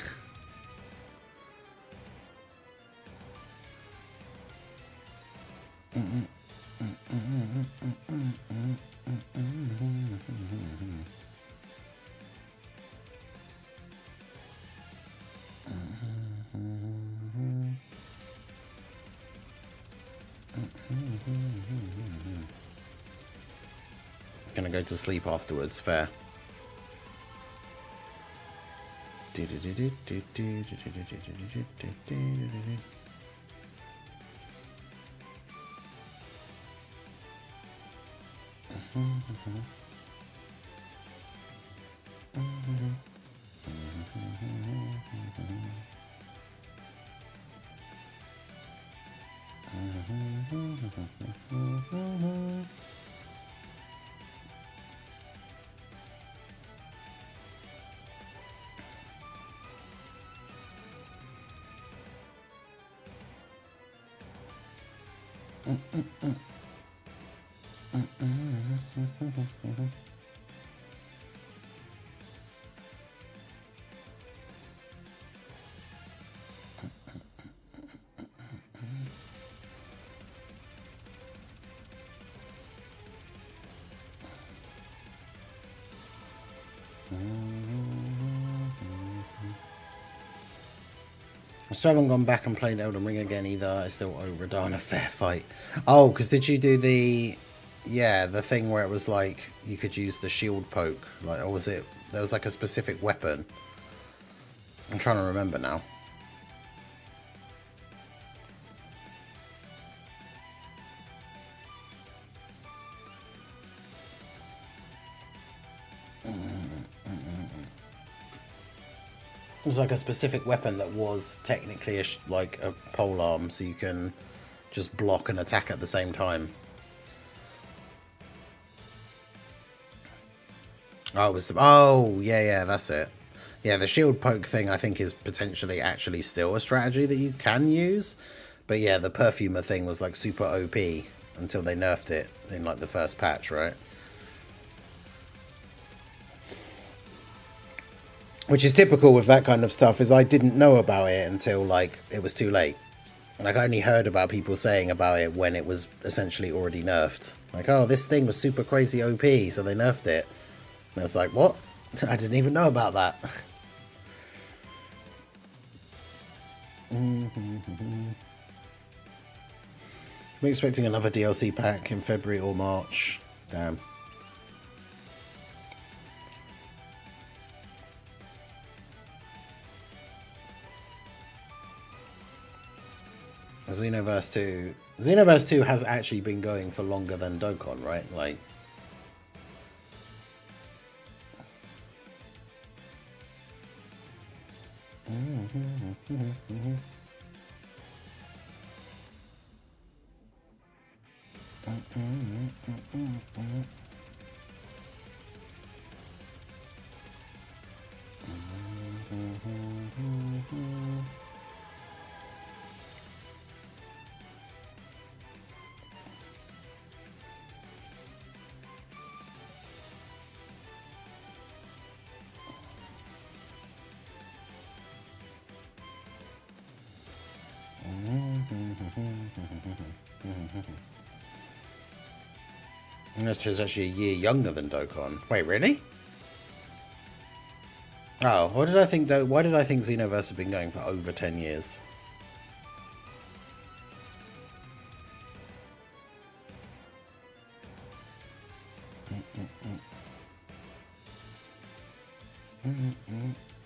Gonna go to sleep afterwards, fair. I still haven't gone back and played Elden Ring again either. I still owe Radahn a fair fight. Oh, because did you do the... Yeah, the thing where it was like you could use the shield poke? Like, or was it... There was like a specific weapon. I'm trying to remember now. It was like a specific weapon that was technically like a pole arm, so you can just block and attack at the same time. Oh, it was the... Oh, yeah, that's it. Yeah, the shield poke thing I think is potentially actually still a strategy that you can use. But yeah, the perfumer thing was like super OP until they nerfed it in like the first patch, right? Which is typical with that kind of stuff, is I didn't know about it until like it was too late. Like I only heard about people saying about it when it was essentially already nerfed. Like, oh, this thing was super crazy OP, so they nerfed it. And it's like, what? I didn't even know about that. I'm expecting another DLC pack in February or March. Damn. Xenoverse 2. Xenoverse 2 has actually been going for longer than Dokkan, right? Like... That's just actually a year younger than Dokkan. Wait, really? Oh, what did I think? Why did I think Xenoverse had been going for over 10 years?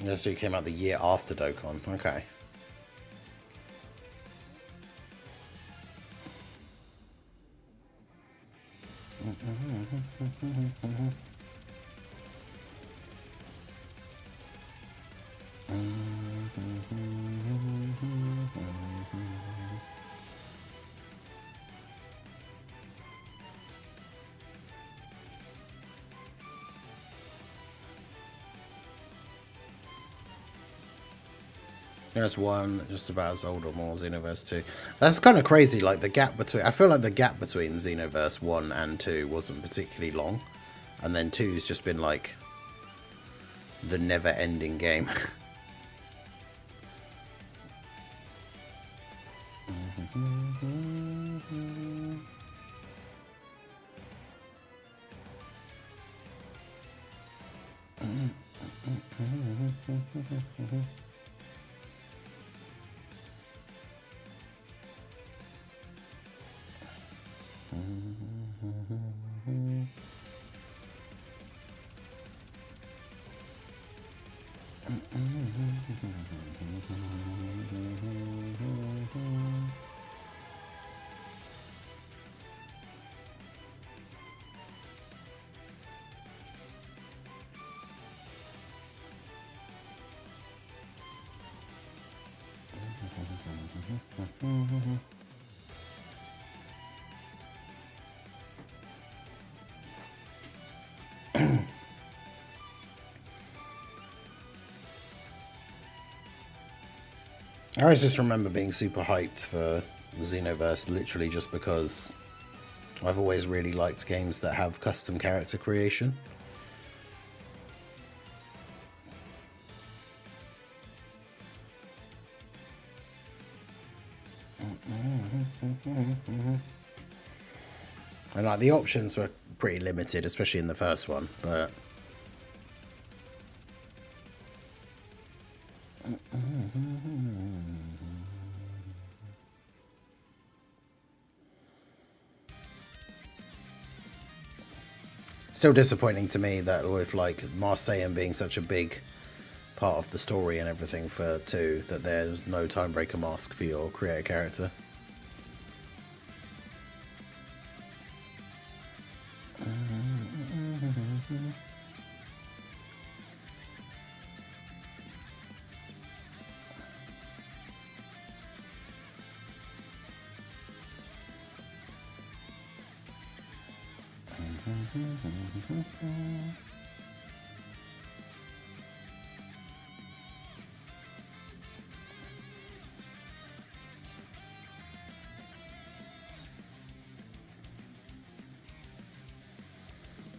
Yes, it came out the year after Dokkan. Okay. There's one just about as old or more, Xenoverse 2. That's kind of crazy, like the gap between... I feel like the gap between Xenoverse 1 and 2 wasn't particularly long. And then 2's just been like the never-ending game. I always just remember being super hyped for Xenoverse, literally just because I've always really liked games that have custom character creation. And like the options were pretty limited, especially in the first one, but still disappointing to me that with like Marseillan being such a big part of the story and everything for 2, that there's no Timebreaker mask for your creator character.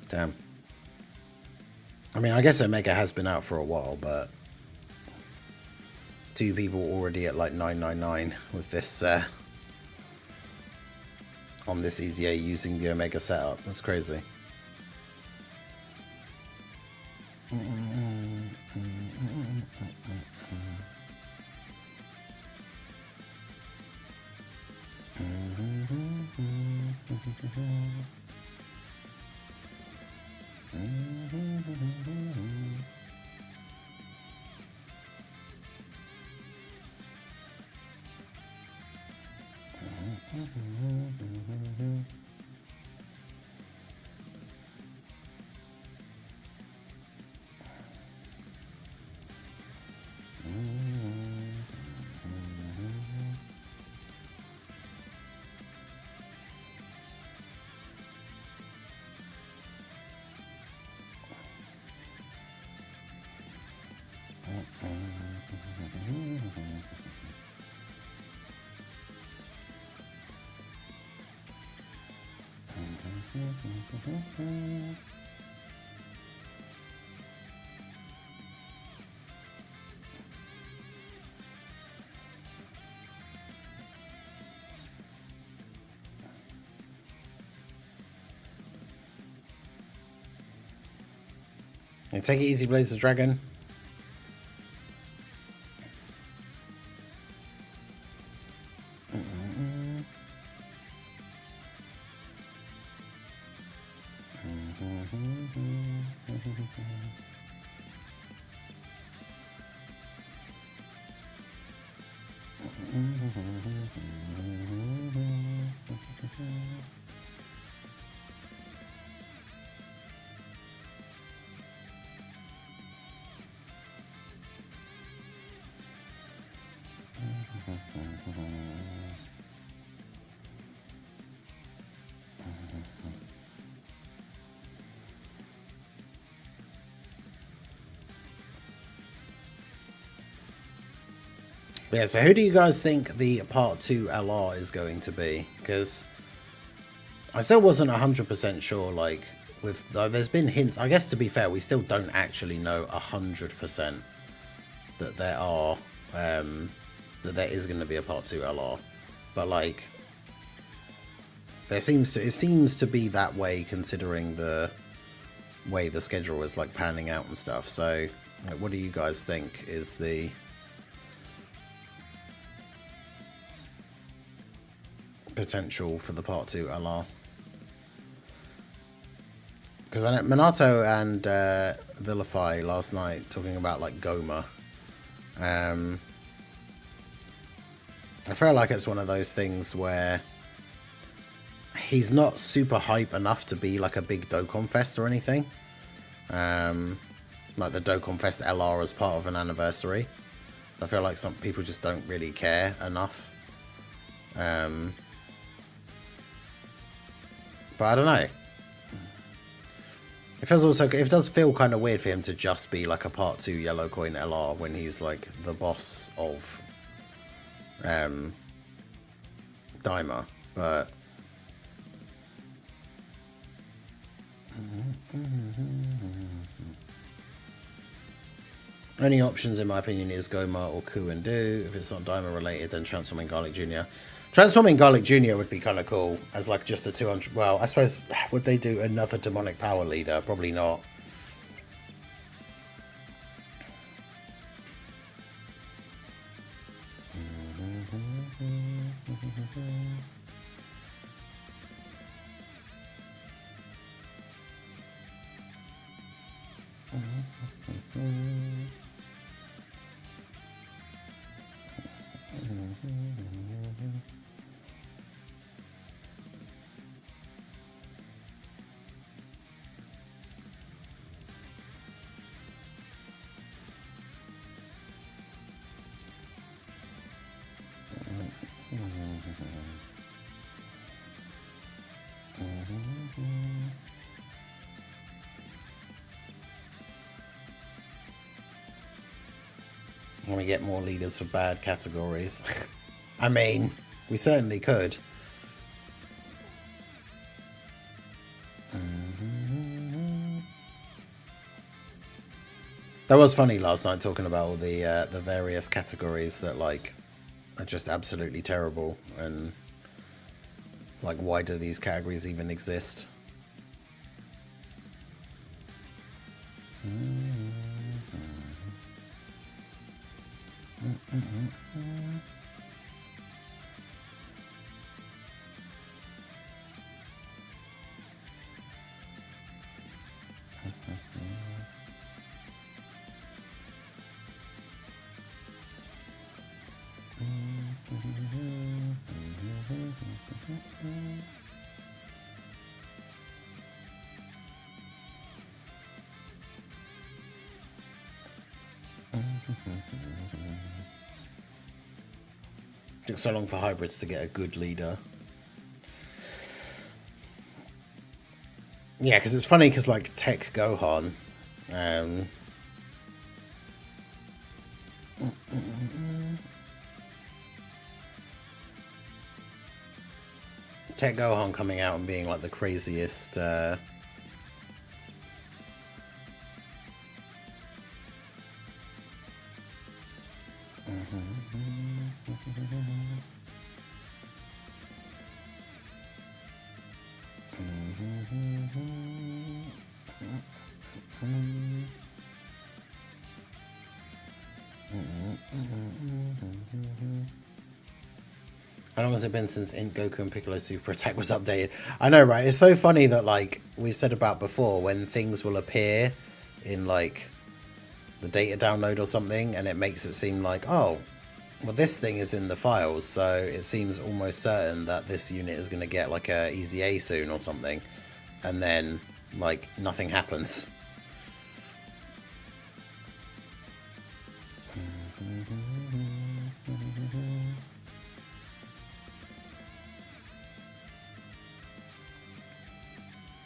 Damn. I mean, I guess Omega has been out for a while, but 2 people already at like 999 with this on this EZA using the Omega setup. That's crazy. Take it easy, Blaze the Dragon. Yeah, so who do you guys think the Part 2 LR is going to be? Because I still wasn't 100% sure, like, with there's been hints. I guess, to be fair, we still don't actually know 100% that there are, that there is going to be a Part 2 LR. But, like, it seems to be that way, considering the way the schedule is, like, panning out and stuff. So, like, what do you guys think is the potential for the Part 2 LR? Because I know Minato and Vilify last night talking about like Goma. I feel like it's one of those things where he's not super hype enough to be like a big Dokkan Fest or anything. Like the Dokkan Fest LR as part of an anniversary. I feel like some people just don't really care enough. But I don't know. It does feel kind of weird for him to just be like a Part 2 Yellow Coin LR when he's like the boss of Dimer, but only options in my opinion is Goma or Ku and Do. If it's not Dimer related, then Transforming Garlic Jr. Transforming Garlic Jr. would be kind of cool as like just a 200. Well, I suppose, would they do another demonic power leader? Probably not. I want to get more leaders for bad categories. I mean, we certainly could. That was funny last night talking about all the various categories that like are just absolutely terrible, and like why do these categories even exist? Took so long for hybrids to get a good leader. Yeah, because it's funny because like Tech Gohan, Tech Gohan coming out and being like the craziest. How long has it been since Int Goku and Piccolo Super Attack was updated? I know, right? It's so funny that, like, we've said about before, when things will appear in, like, the data download or something, and it makes it seem like, oh, well, this thing is in the files, so it seems almost certain that this unit is going to get, like, a Easy A soon or something. And then, like, nothing happens.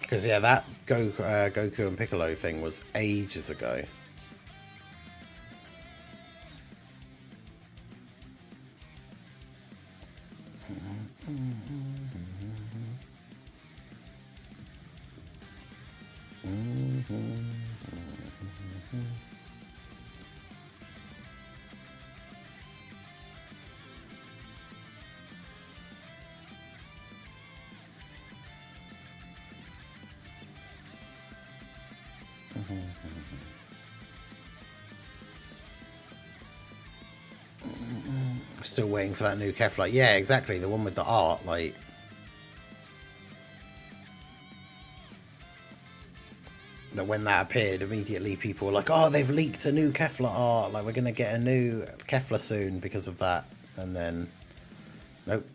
Because, yeah, that Goku and Piccolo thing was ages ago. Still waiting for that new Kefla. Yeah, exactly. The one with the art, like. That when that appeared, immediately people were like, oh, they've leaked a new Kefla art. Like, we're going to get a new Kefla soon because of that. And then, nope.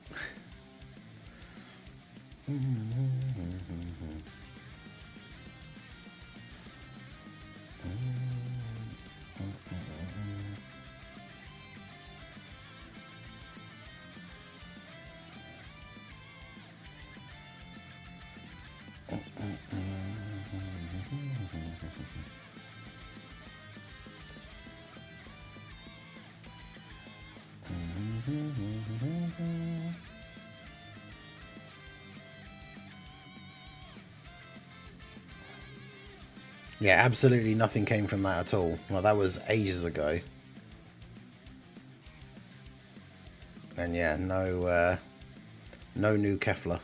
Yeah, absolutely nothing came from that at all. Well, that was ages ago. And yeah, no new Kefla.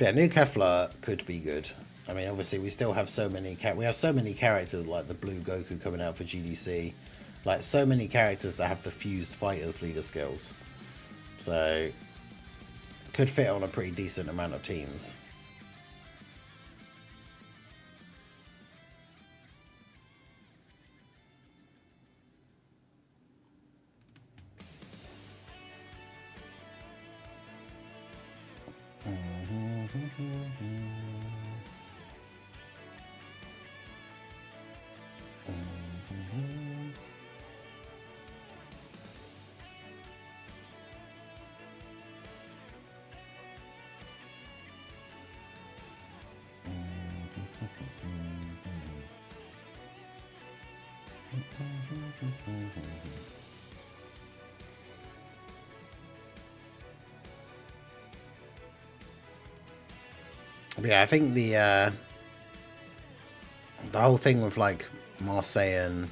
Yeah, new Kefla could be good. I mean, obviously, we still have so many. We have so many characters like the Blue Goku coming out for GDC, like so many characters that have the fused fighters leader skills. So, could fit on a pretty decent amount of teams. Yeah, I think the whole thing with like Marseille and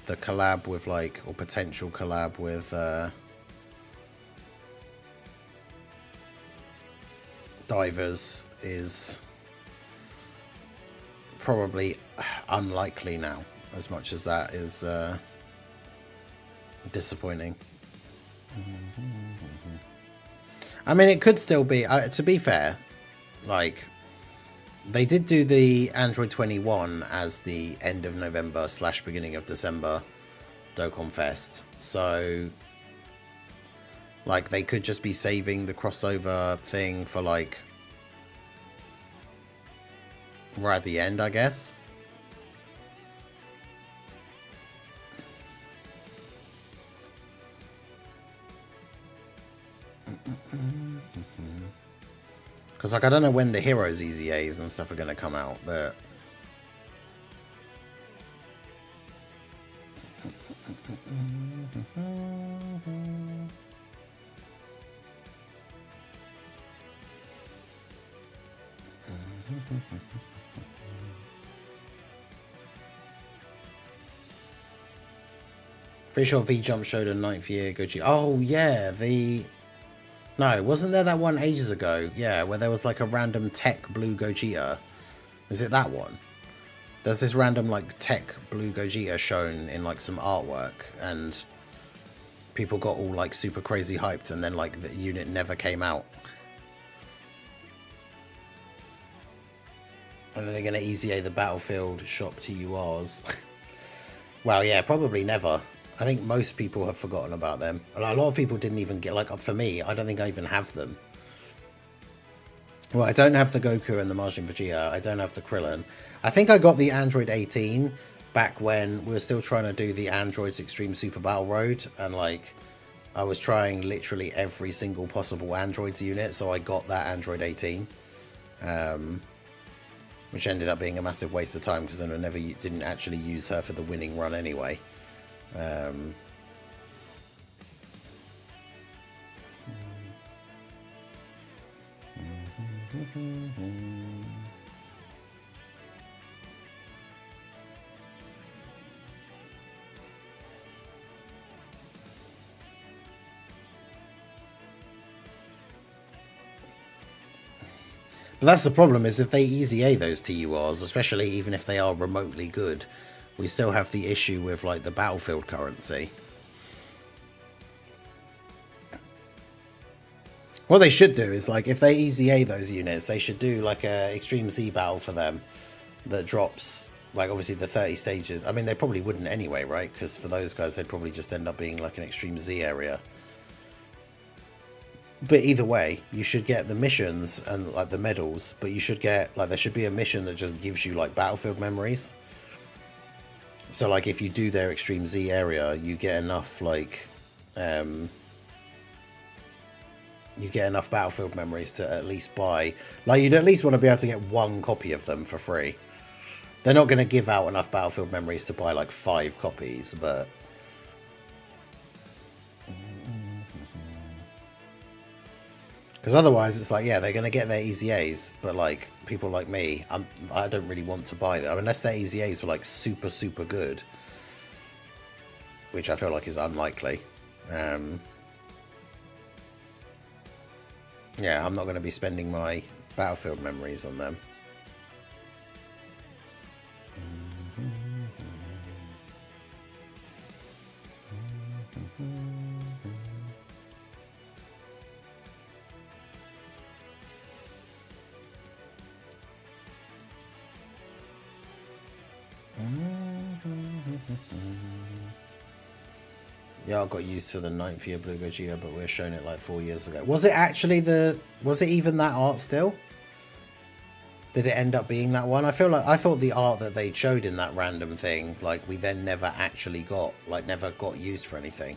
the collab with like, or potential collab with Divers is probably unlikely now, as much as that is disappointing. I mean, it could still be, to be fair, like, they did do the Android 21 as the end of November / beginning of December Dokkan Fest. So, like, they could just be saving the crossover thing for, like, right at the end, I guess. Because, like, I don't know when the Heroes EZAs and stuff are going to come out, but... Pretty sure V-Jump showed a 9th year Goji. Oh, yeah, No, wasn't there that one ages ago? Yeah, where there was like a random tech blue Gogeta. Is it that one? There's this random like tech blue Gogeta shown in like some artwork, and people got all like super crazy hyped, and then like the unit never came out. And then they're going to EZA the Battlefield shop TURs. Well, yeah, probably never. I think most people have forgotten about them. A lot of people didn't even get, like, for me, I don't think I even have them. Well, I don't have the Goku and the Majin Vegeta. I don't have the Krillin. I think I got the Android 18 back when we were still trying to do the Androids Extreme Super Battle Road. And, like, I was trying literally every single possible Androids unit. So I got that Android 18. Which ended up being a massive waste of time because then I didn't actually use her for the winning run anyway. But that's the problem, is if they EZA those TURs, especially even if they are remotely good, we still have the issue with like the battlefield currency. What they should do is, like, if they EZA those units, they should do like a Extreme Z battle for them that drops, like, obviously the 30 stages. I mean, they probably wouldn't anyway, right? Because for those guys, they'd probably just end up being like an Extreme Z area. But either way, you should get the missions and like the medals, but you should get like there should be a mission that just gives you like battlefield memories. So like if you do their Extreme Z area, you get enough like you get enough battlefield memories to at least buy, like you'd at least want to be able to get one copy of them for free. They're not going to give out enough battlefield memories to buy like 5 copies, but because otherwise it's like, yeah, they're going to get their easy A's, but like people like me, I don't really want to buy them unless their easy A's were like super super good, which I feel like is unlikely. Yeah, I'm not going to be spending my battlefield memories on them. Yeah, I got used for the 9th year Blue Gogeta, but we were shown it like 4 years ago. Was it actually was it even that art still? Did it end up being that one? I thought the art that they showed in that random thing, like we then never actually got, like never got used for anything.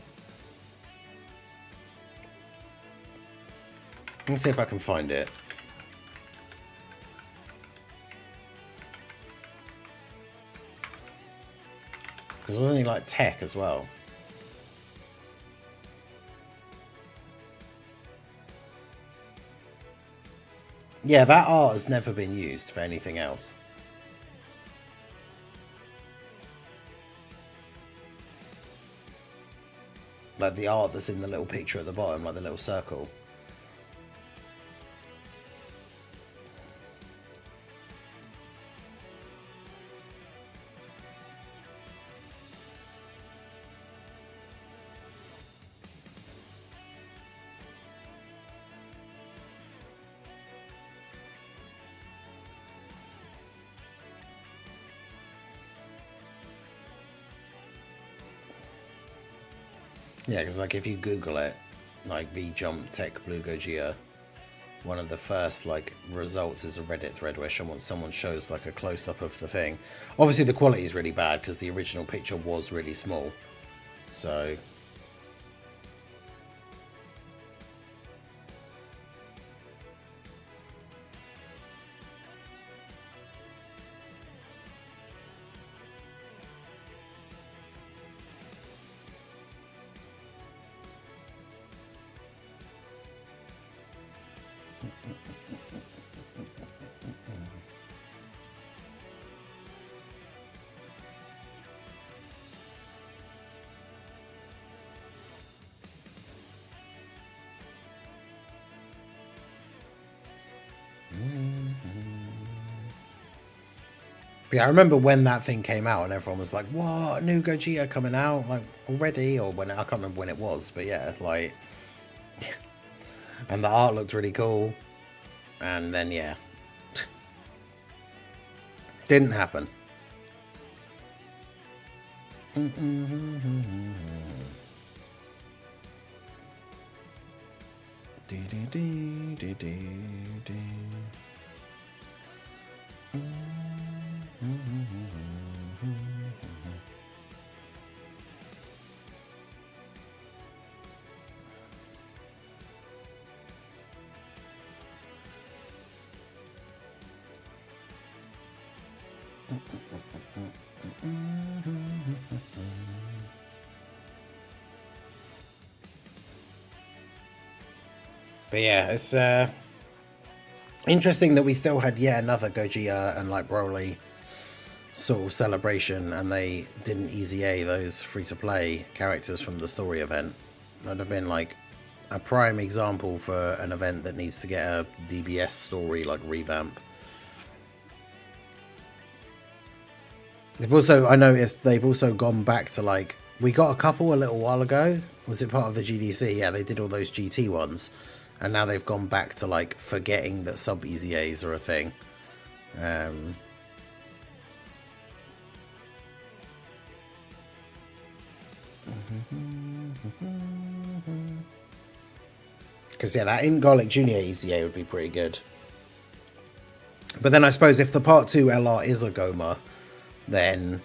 Let's see if I can find it. Because wasn't he like tech as well? Yeah, that art has never been used for anything else. Like the art that's in the little picture at the bottom, like the little circle. Yeah, because like if you Google it, like V-Jump Tech Blue Gogeta, one of the first like results is a Reddit thread where someone shows like a close-up of the thing. Obviously the quality is really bad because the original picture was really small. So yeah, I remember when that thing came out and everyone was like, what, new Gogeta coming out, like already, or when, I can't remember when it was, but yeah, like, and the art looked really cool, and then yeah, didn't happen. But yeah, it's interesting that we still had yet another Gogeta and like Broly sort of celebration, and they didn't easy A those free-to-play characters from the story event. That'd have been like a prime example for an event that needs to get a DBS story like revamp. They've also, I noticed they've also gone back to like, we got a couple a little while ago. Was it part of the GDC? Yeah, they did all those GT ones. And now they've gone back to like forgetting that sub easy A's are a thing. Because, yeah, that in Garlic Jr. EZA would be pretty good. But then I suppose if the Part 2 LR is a Goma, then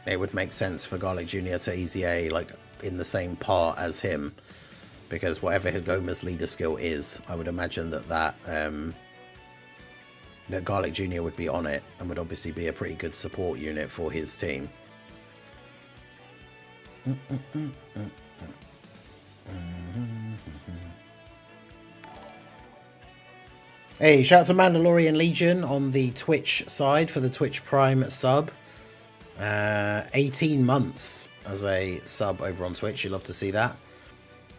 it would make sense for Garlic Jr. to EZA, like, in the same part as him. Because whatever Goma's leader skill is, I would imagine that Garlic Jr. would be on it and would obviously be a pretty good support unit for his team. Hey, shout out to Mandalorian Legion on the Twitch side for the Twitch Prime sub. 18 months as a sub over on Twitch. You love to see that.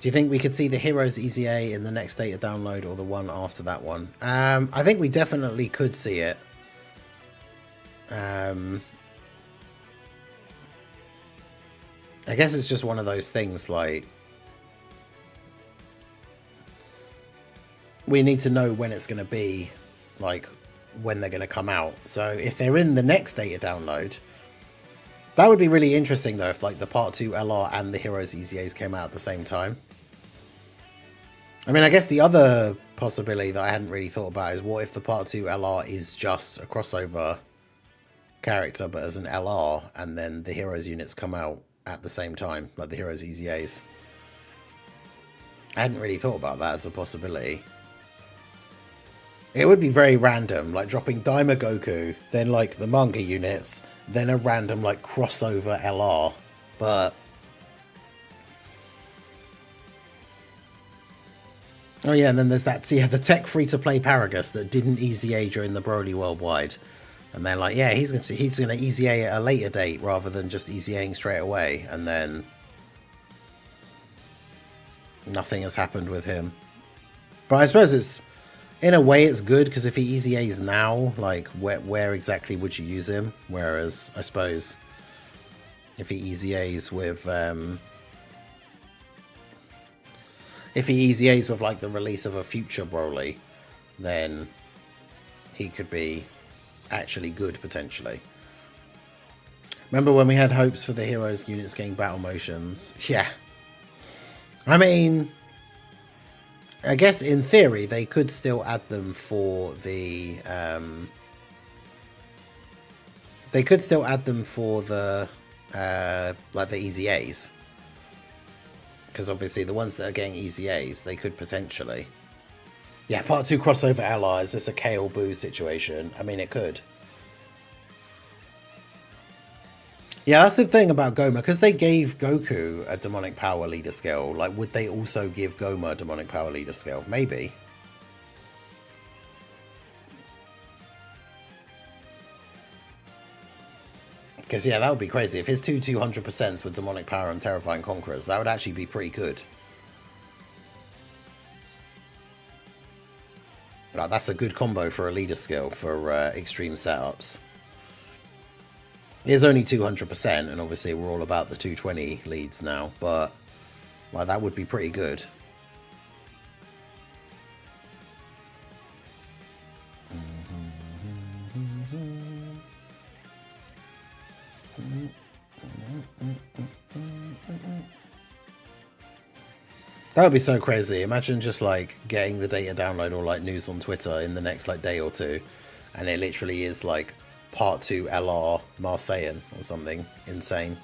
Do you think we could see the Heroes EZA in the next data download or the one after that one? I think we definitely could see it. I guess it's just one of those things, like, we need to know when it's going to be, like, when they're going to come out. So if they're in the next data download, that would be really interesting, though, if, like, the Part 2 LR and the Heroes EZAs came out at the same time. I mean, I guess the other possibility that I hadn't really thought about is what if the Part 2 LR is just a crossover character, but as an LR, and then the Heroes units come out at the same time, like the Heroes EZAs. I hadn't really thought about that as a possibility. It would be very random, like dropping Daima Goku, then like the manga units, then a random like crossover LR, but... Oh yeah, and then there's that, yeah, the tech free-to-play Paragus that didn't EZA during the Broly Worldwide. And they're like, yeah, he's gonna EZA at a later date rather than just EZAing straight away. And then nothing has happened with him. But I suppose it's, in a way it's good, because if he EZAs now, like, where exactly would you use him? Whereas, I suppose, if he EZAs with... if he EZAs with, like, the release of a future Broly, then he could be actually good, potentially. Remember when we had hopes for the Heroes units getting battle motions? Yeah. I mean, I guess in theory, they could still add them for the... they could still add them for the, like, the EZAs. Because obviously the ones that are getting EZAs, they could potentially. Yeah, Part 2 crossover LR, is this a Kale Boo situation? I mean, it could. Yeah, that's the thing about Goma, because they gave Goku a demonic power leader skill, like, would they also give Goma a demonic power leader skill? Maybe. Because, yeah, that would be crazy. If his 200% with demonic power and terrifying conquerors, that would actually be pretty good. Like, that's a good combo for a leader skill for extreme setups. It is only 200%, and obviously we're all about the 220 leads now, but like, that would be pretty good. That would be so crazy. Imagine just like getting the data download or like news on Twitter in the next like day or two, and it literally is like Part 2 LR Marseillan or something insane.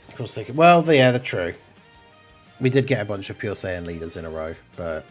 Of course they could. Well, yeah, they're true. We did get a bunch of Pure Saiyan leaders in a row, but...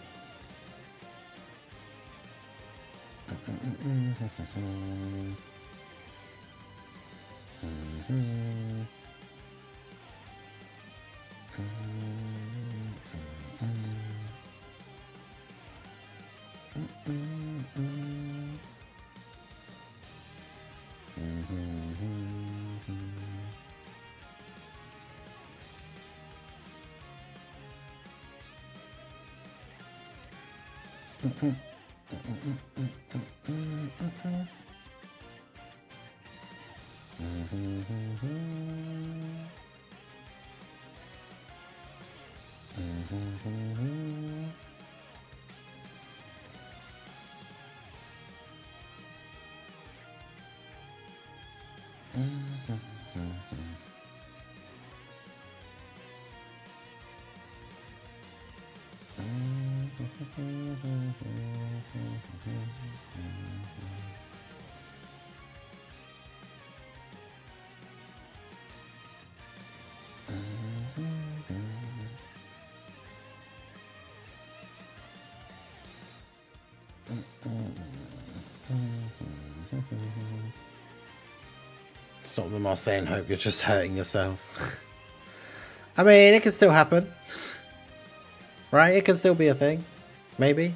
Stop them all saying hope you're just hurting yourself. I mean, it can still happen. Right? It can still be a thing. Maybe.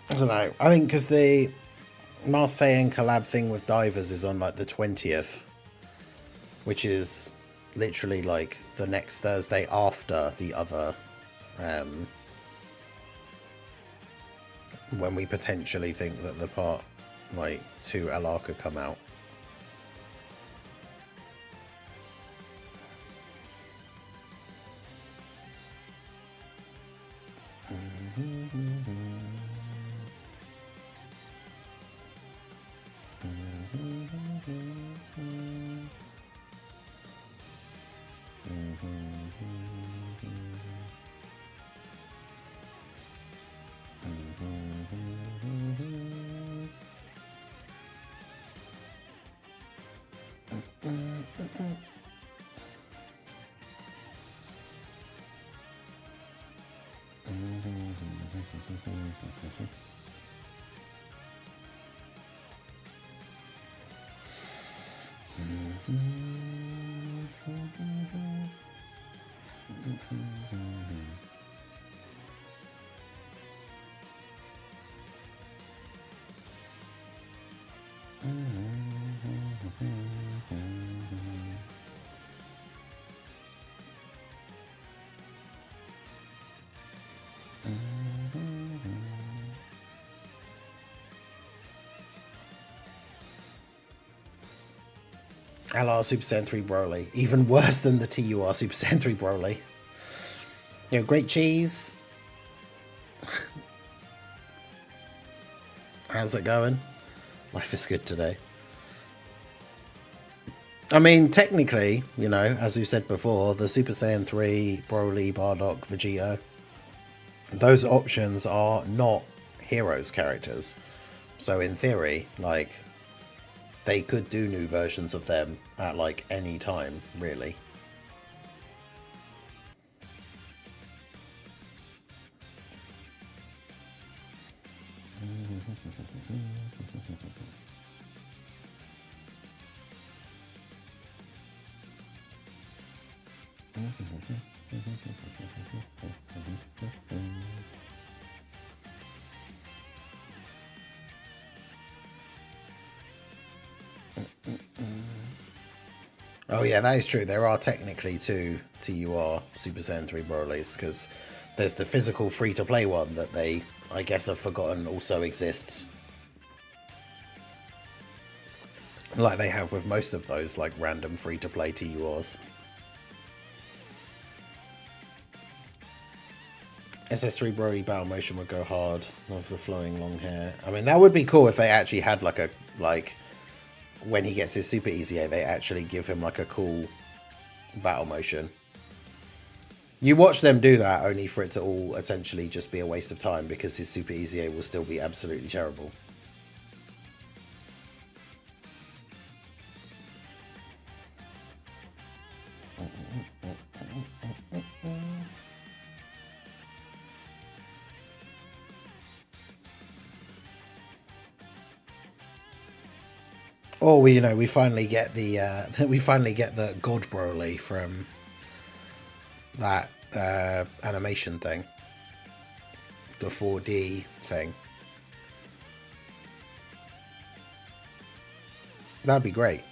I don't know. I think because the Marseille collab thing with Divers is on like the 20th, which is literally like the next Thursday after the other, when we potentially think that the part like 2 LR could come out. LR Super Saiyan 3 Broly. Even worse than the TUR Super Saiyan 3 Broly. You know, great cheese. How's it going? Life is good today. I mean, technically, you know, as we said before, the Super Saiyan 3, Broly, Bardock, Vegeta, those options are not Heroes characters. So in theory, like, they could do new versions of them at like any time, really. Oh yeah, that is true. There are technically 2 TUR Super Saiyan 3 Brolys, because there's the physical free-to-play one that they, I guess, have forgotten also exists. like they have with most of those like random free-to-play TURs. SS3 Broly battle motion would go hard. Love the flowing long hair. I mean, that would be cool if they actually had like a, like, when he gets his Super Easy A, they actually give him like a cool battle motion. You watch them do that only for it to all essentially just be a waste of time because his Super Easy A will still be absolutely terrible. Or we finally get the God Broly from that animation thing, the 4D thing. That'd be great.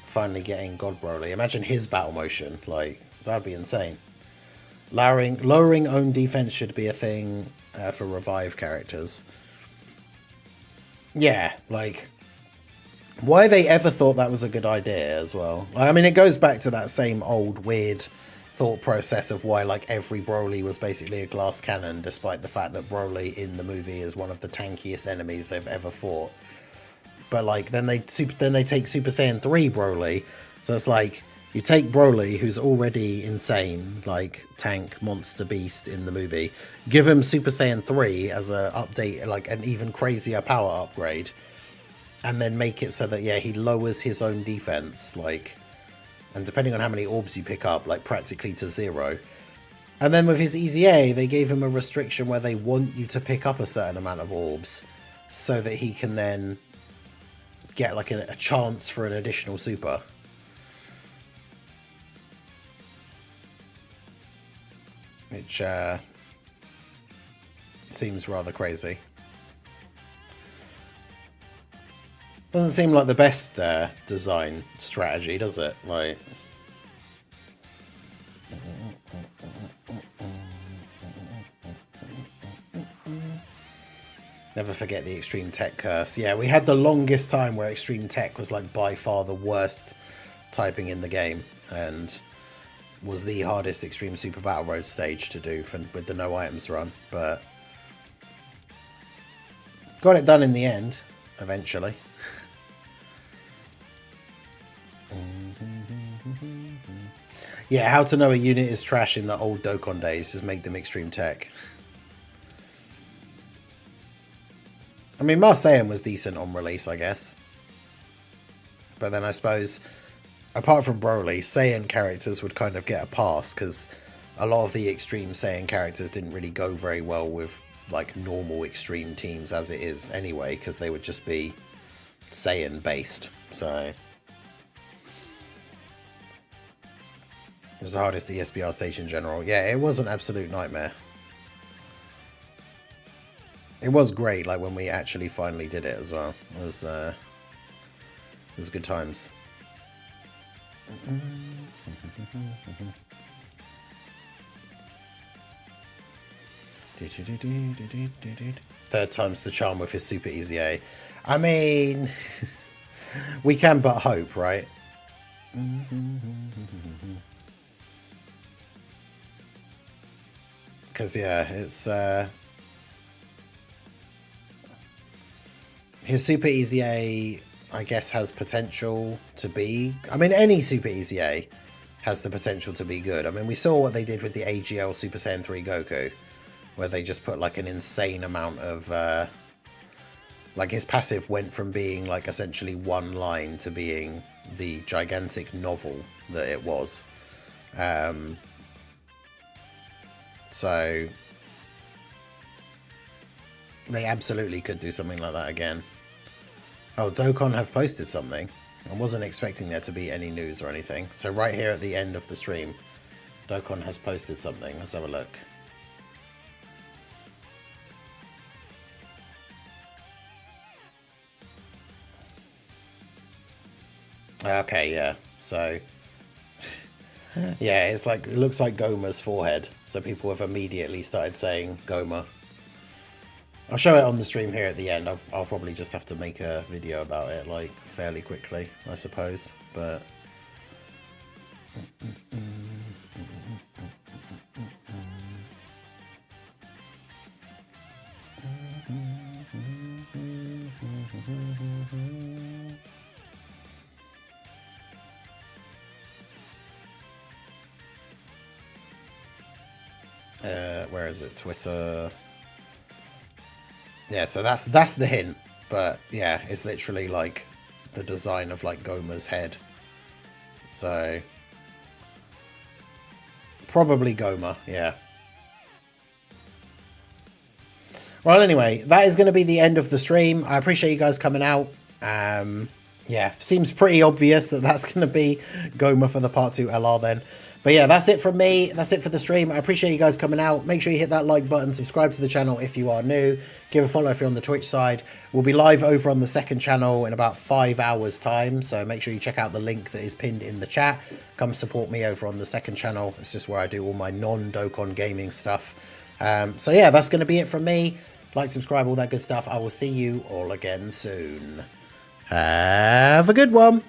Finally getting God Broly. Imagine his battle motion. Like, that'd be insane. Lowering own defense should be a thing for revive characters. Yeah, like, why they ever thought that was a good idea as well. I mean, it goes back to that same old weird thought process of why like every Broly was basically a glass cannon, despite the fact that Broly in the movie is one of the tankiest enemies they've ever fought. But like then they take Super Saiyan 3 Broly, so it's like you take Broly, who's already insane, like tank monster beast in the movie, give him Super Saiyan 3 as a update, like an even crazier power upgrade, and then make it so that yeah, he lowers his own defense, like, and depending on how many orbs you pick up, like practically to 0. And then with his Easy A, they gave him a restriction where they want you to pick up a certain amount of orbs so that he can then get like a chance for an additional super. Which seems rather crazy. Doesn't seem like the best design strategy, does it? Like, never forget the Extreme Tech curse. Yeah, we had the longest time where Extreme Tech was like by far the worst typing in the game, and was the hardest Extreme Super Battle Road stage to do with the no items run, but got it done in the end, eventually. Yeah, how to know a unit is trash in the old Dokkan days, just make them Extreme Tech. I mean, Marseillan was decent on release, I guess. But then I suppose, apart from Broly, Saiyan characters would kind of get a pass, because a lot of the Extreme Saiyan characters didn't really go very well with like normal Extreme teams as it is anyway, because they would just be Saiyan based, so... It was the hardest ESBR stage in general. Yeah, it was an absolute nightmare. It was great, like when we actually finally did it as well. It was good times. Third time's the charm with his Super Easy A. I mean, we can but hope, right? Because yeah, it's his Super Easy A, I guess, has potential to be... I mean, any Super Easy A has the potential to be good. I mean, we saw what they did with the AGL Super Saiyan 3 Goku, where they just put like an insane amount of... like his passive went from being like essentially one line to being the gigantic novel that it was. So they absolutely could do something like that again. Oh, Dokkan have posted something. I wasn't expecting there to be any news or anything. So right here at the end of the stream, Dokkan has posted something. Let's have a look. Okay, yeah. So Yeah, it's like, it looks like Goma's forehead. So people have immediately started saying Goma. I'll show it on the stream here at the end. I'll probably just have to make a video about it, like, fairly quickly, I suppose. But... where is it? Twitter. Yeah, so that's the hint. But yeah, it's literally like the design of like Goma's head. So probably Goma, yeah. Well, anyway, that is going to be the end of the stream. I appreciate you guys coming out. Yeah, seems pretty obvious that that's going to be Goma for the Part 2 LR then. But yeah, that's it from me. That's it for the stream. I appreciate you guys coming out. Make sure you hit that like button, subscribe to the channel if you are new. Give a follow if you're on the Twitch side. We'll be live over on the second channel in about 5 hours time. So make sure you check out the link that is pinned in the chat. Come support me over on the second channel. It's just where I do all my non-Dokkan gaming stuff. So yeah, that's going to be it from me. Like, subscribe, all that good stuff. I will see you all again soon. Have a good one.